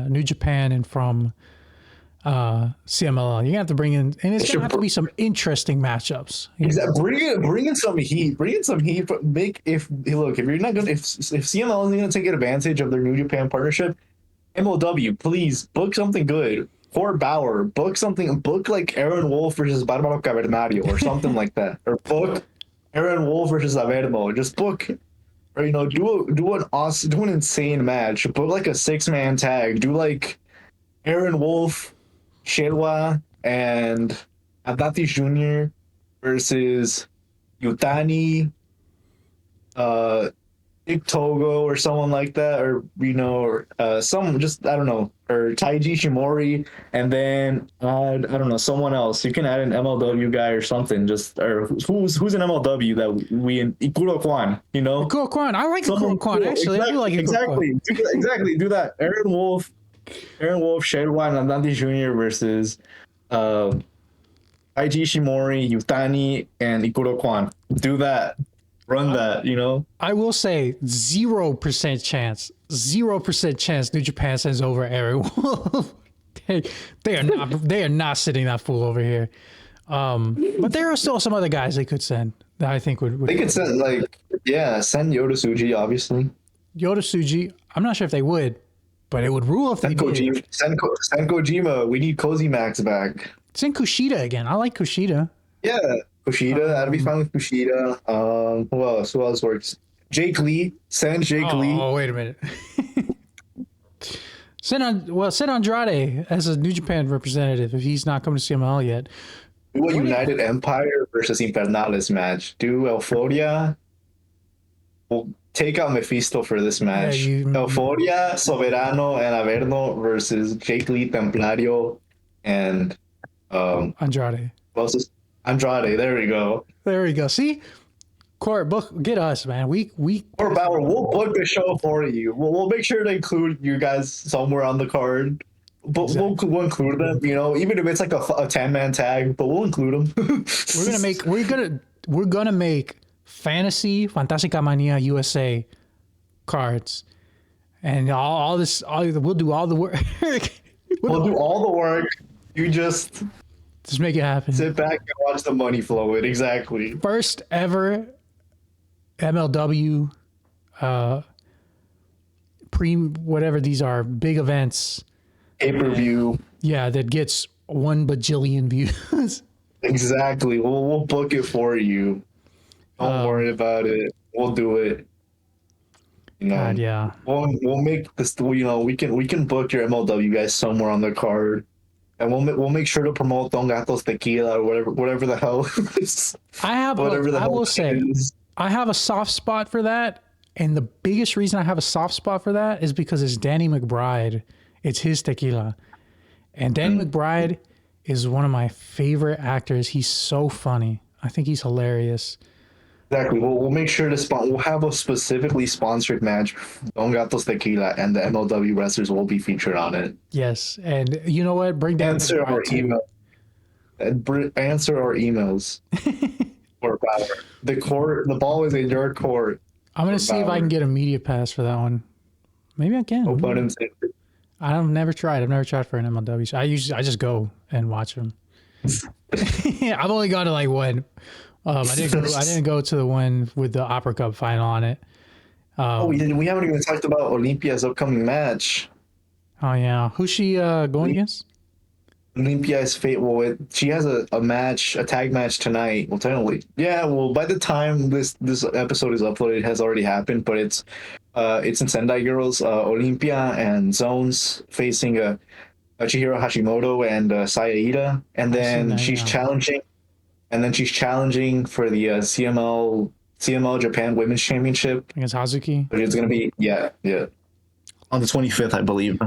Speaker 1: New Japan and from CMLL. You're gonna have to bring in, and it's gonna have to be some interesting matchups.
Speaker 3: Bring in some heat. Bring in some heat. If you're not gonna, if CMLL isn't gonna take advantage of their New Japan partnership, MLW, please book something good. Court Bauer, book like Aaron Wolf versus Barbaro Cavernario or something like that, or book Aaron Wolf versus Averno. Just book, or do an insane match. Book like a 6-man tag. Do like Aaron Wolf, Sherwa, and Abdati Jr. versus Yutani, Dick Togo or someone like that, or some, just I don't know, or Taiji Shimori, and then I don't know, someone else. You can add an MLW guy or something. Just, or who's an MLW that we in Ikuro Kwan,
Speaker 1: Ikuro Kwan. I like Ikuro Kwan actually.
Speaker 3: Exactly,
Speaker 1: I do like Ikuro Kwan.
Speaker 3: Exactly. Do that. Aaron Wolf, Sherwan, and Nandi Jr. versus Taiji Shimori, Yutani, and Ikuro Kwan. Do that. Run that,
Speaker 1: I will say 0% chance New Japan sends over Aaron Wolf. they are not sending that fool over here. But there are still some other guys they could send that I think would
Speaker 3: they could send send Yota Tsuji, obviously.
Speaker 1: Yota Tsuji, I'm not sure if they would, but it would rule if they did.
Speaker 3: Send Kojima. We need Cozy Max back.
Speaker 1: Send Kushida again. I like Kushida.
Speaker 3: Yeah. Kushida, that'd be fine with Kushida. Who else works? Jake Lee. Send Jake Lee.
Speaker 1: Oh, wait a minute. Send Andrade as a New Japan representative if he's not coming to CMLL yet.
Speaker 3: Do a United Empire versus Infernales match. Do Euphoria. We'll take out Mephisto for this match. Euphoria, Soberano, and Averno versus Jake Lee, Templario, and
Speaker 1: Andrade.
Speaker 3: What else is Andrade? There we go.
Speaker 1: See, Court, get us, man. We
Speaker 3: Court Bauer, we'll book the show for you. We'll make sure to include you guys somewhere on the card. But exactly. We'll include them. Even if it's like a 10-man tag, but we'll include them.
Speaker 1: we're gonna make Fantasy Fantastica Mania USA cards, and all this. We'll do all the work.
Speaker 3: We'll do all the work. You just
Speaker 1: make it happen.
Speaker 3: Sit back and watch the money flow in. Exactly.
Speaker 1: First ever MLW whatever these are, big events.
Speaker 3: Pay-per-view.
Speaker 1: Yeah, that gets 1 bajillion views.
Speaker 3: Exactly. We'll book it for you. Don't worry about it. We'll do it.
Speaker 1: God, yeah.
Speaker 3: We'll make this. We can book your MLW guys somewhere on the card. And we'll make sure to promote Don Gatos Tequila or whatever the hell.
Speaker 1: I will say, I have a soft spot for that, and the biggest reason I have a soft spot for that is because it's Danny McBride. It's his tequila, and Danny McBride is one of my favorite actors. He's so funny. I think he's hilarious.
Speaker 3: Exactly. We'll make sure to we'll have a specifically sponsored match. Don Gatos Tequila and the MLW wrestlers will be featured on it.
Speaker 1: Yes, and you know what? Bring down
Speaker 3: answer our email. Answer our emails. Or Bauer. The ball is in your court.
Speaker 1: I'm gonna see if I can get a media pass for that one. Maybe I can. I've never tried. I've never tried for an MLW. So I just go and watch them. I've only gone to like one. I didn't go to the one with the Opera Cup final on it.
Speaker 3: We haven't even talked about Olympia's upcoming match.
Speaker 1: Oh yeah, who's she going against?
Speaker 3: Olympia is fate. Well, she has a tag match tonight. Well, technically, yeah. Well, by the time this episode is uploaded, it has already happened. But it's in Sendai Girls. Olympia and Zones facing a Chihiro Hashimoto and Saya Ida, and then she's challenging for the CML Japan Women's Championship
Speaker 1: against Hazuki.
Speaker 3: But it's gonna be
Speaker 2: on the 25th, I believe.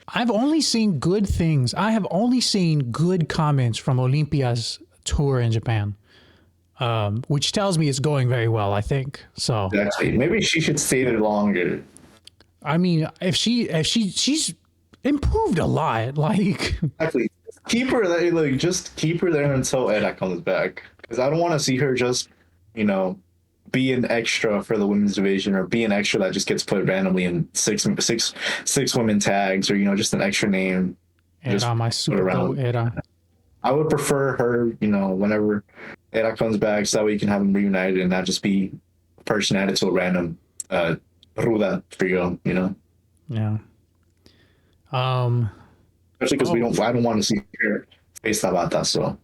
Speaker 1: I've only seen good things. I have only seen good comments from Olympia's tour in Japan, which tells me it's going very well, I think. So
Speaker 3: exactly. Maybe she should stay there longer.
Speaker 1: I mean, if she's improved a lot, like
Speaker 3: exactly. Keep her there, like just keep her there until Eda comes back. Because I don't want to see her just, be an extra for the women's division or be an extra that just gets put randomly in six women tags or just an extra name.
Speaker 1: Era, my super Era.
Speaker 3: I would prefer her, whenever Era comes back, so that way you can have them reunited and not just be a person added to a random Ruda trio,
Speaker 1: Yeah.
Speaker 3: Especially because I don't want to see her face Tabata, so.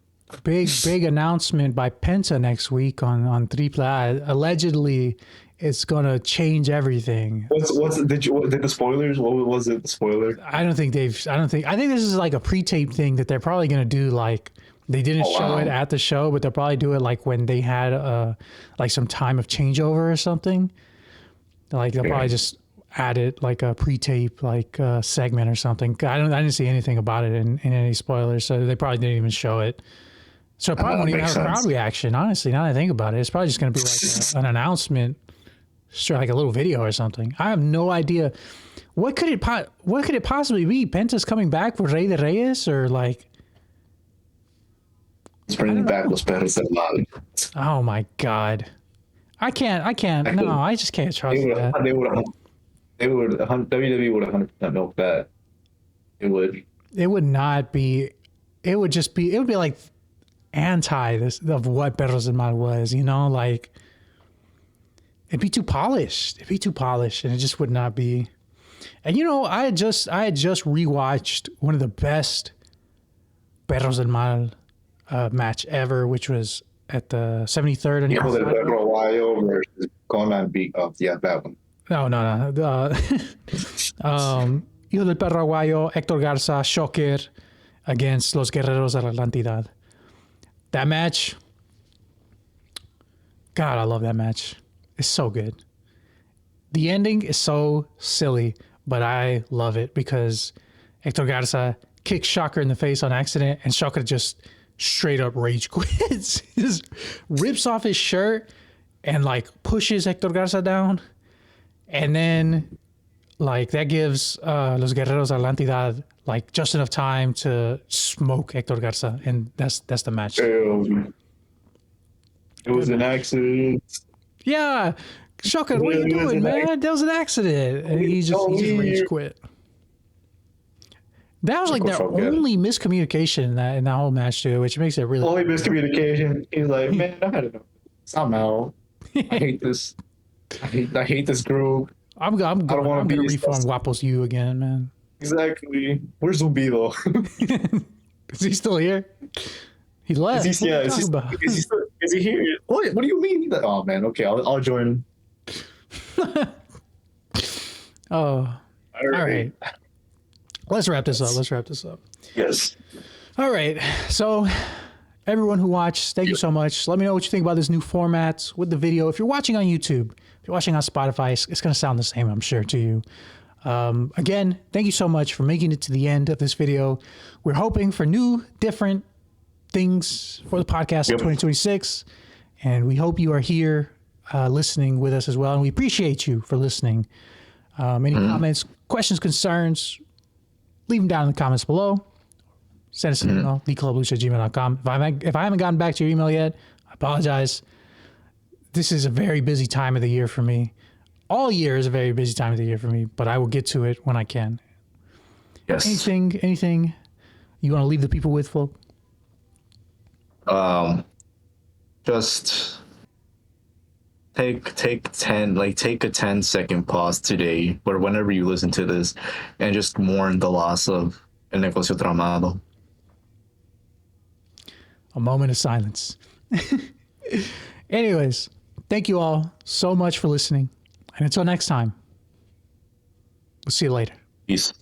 Speaker 1: Big announcement by Penta next week on AAA. Allegedly, it's gonna change everything.
Speaker 3: Did the spoilers? What was it? The spoiler?
Speaker 1: I think this is like a pre-tape thing that they're probably gonna do. Like they didn't show it at the show, but they'll probably do it like when they had like some time of changeover or something. Like they'll probably just add it like a pre-tape like segment or something. I didn't see anything about it in any spoilers, so they probably didn't even show it. So it probably won't even have a crowd reaction. Honestly, now that I think about it, it's probably just going to be like an announcement, like a little video or something. I have no idea. What could it possibly be? Penta's coming back for Rey de Reyes, or like?
Speaker 3: He's bringing back Los Perros del Mal.
Speaker 1: Oh my God, I can't. No, I just can't trust that.
Speaker 3: WWE would 100% milk that. It would.
Speaker 1: It would not be. It would just be. It would be like anti this of what Perros del Mal was, like it'd be too polished, and it just would not be. And I had just rewatched one of the best Perros del Mal match ever, which was at the 73rd anniversary.
Speaker 3: Versus Conan beat up that one.
Speaker 1: No. Hijo del Perro Aguayo, Héctor Garza, Shocker against Los Guerreros de la Atlantidad. That match, God, I love that match. It's so good. The ending is so silly, but I love it because Héctor Garza kicks Shocker in the face on accident, and Shocker just straight up rage quits. He just rips off his shirt and like pushes Héctor Garza down, and then like that gives Los Guerreros de la Atlantidad like just enough time to smoke Héctor Garza, and that's the match.
Speaker 3: It was an accident.
Speaker 1: Yeah, Shocker, what are you doing, man? That was an accident, and he just rage quit. That was like their only miscommunication in that whole match too, which makes it really
Speaker 3: only miscommunication. He's like, man, I don't know. Somehow, I hate this. I hate this group.
Speaker 1: I'm gonna reform Guapos U again, man.
Speaker 3: Exactly. Where's Zumbido?
Speaker 1: Is he still here? He left.
Speaker 3: Is he here? What do you mean? Oh man, okay, I'll join.
Speaker 1: All right. Let's wrap this up.
Speaker 3: Yes.
Speaker 1: All right. So, everyone who watched, thank you so much. Let me know what you think about this new format with the video. If you're watching on YouTube, if you're watching on Spotify, it's going to sound the same, I'm sure, to you. Again, thank you so much for making it to the end of this video. We're hoping for new, different things for the podcast in 2026. And we hope you are here listening with us as well. And we appreciate you for listening. Any comments, questions, concerns, leave them down in the comments below. Send us an email, theclublucha@gmail.com. If I haven't gotten back to your email yet, I apologize. This is a very busy time of the year for me. All year is a very busy time of the year for me, but I will get to it when I can.
Speaker 2: Yes.
Speaker 1: Anything you want to leave the people with, folk?
Speaker 2: Just take a 10-second pause today, or whenever you listen to this, and just mourn the loss of El Negocio Tramado.
Speaker 1: A moment of silence. Anyways, thank you all so much for listening. And until next time, we'll see you later.
Speaker 2: Peace.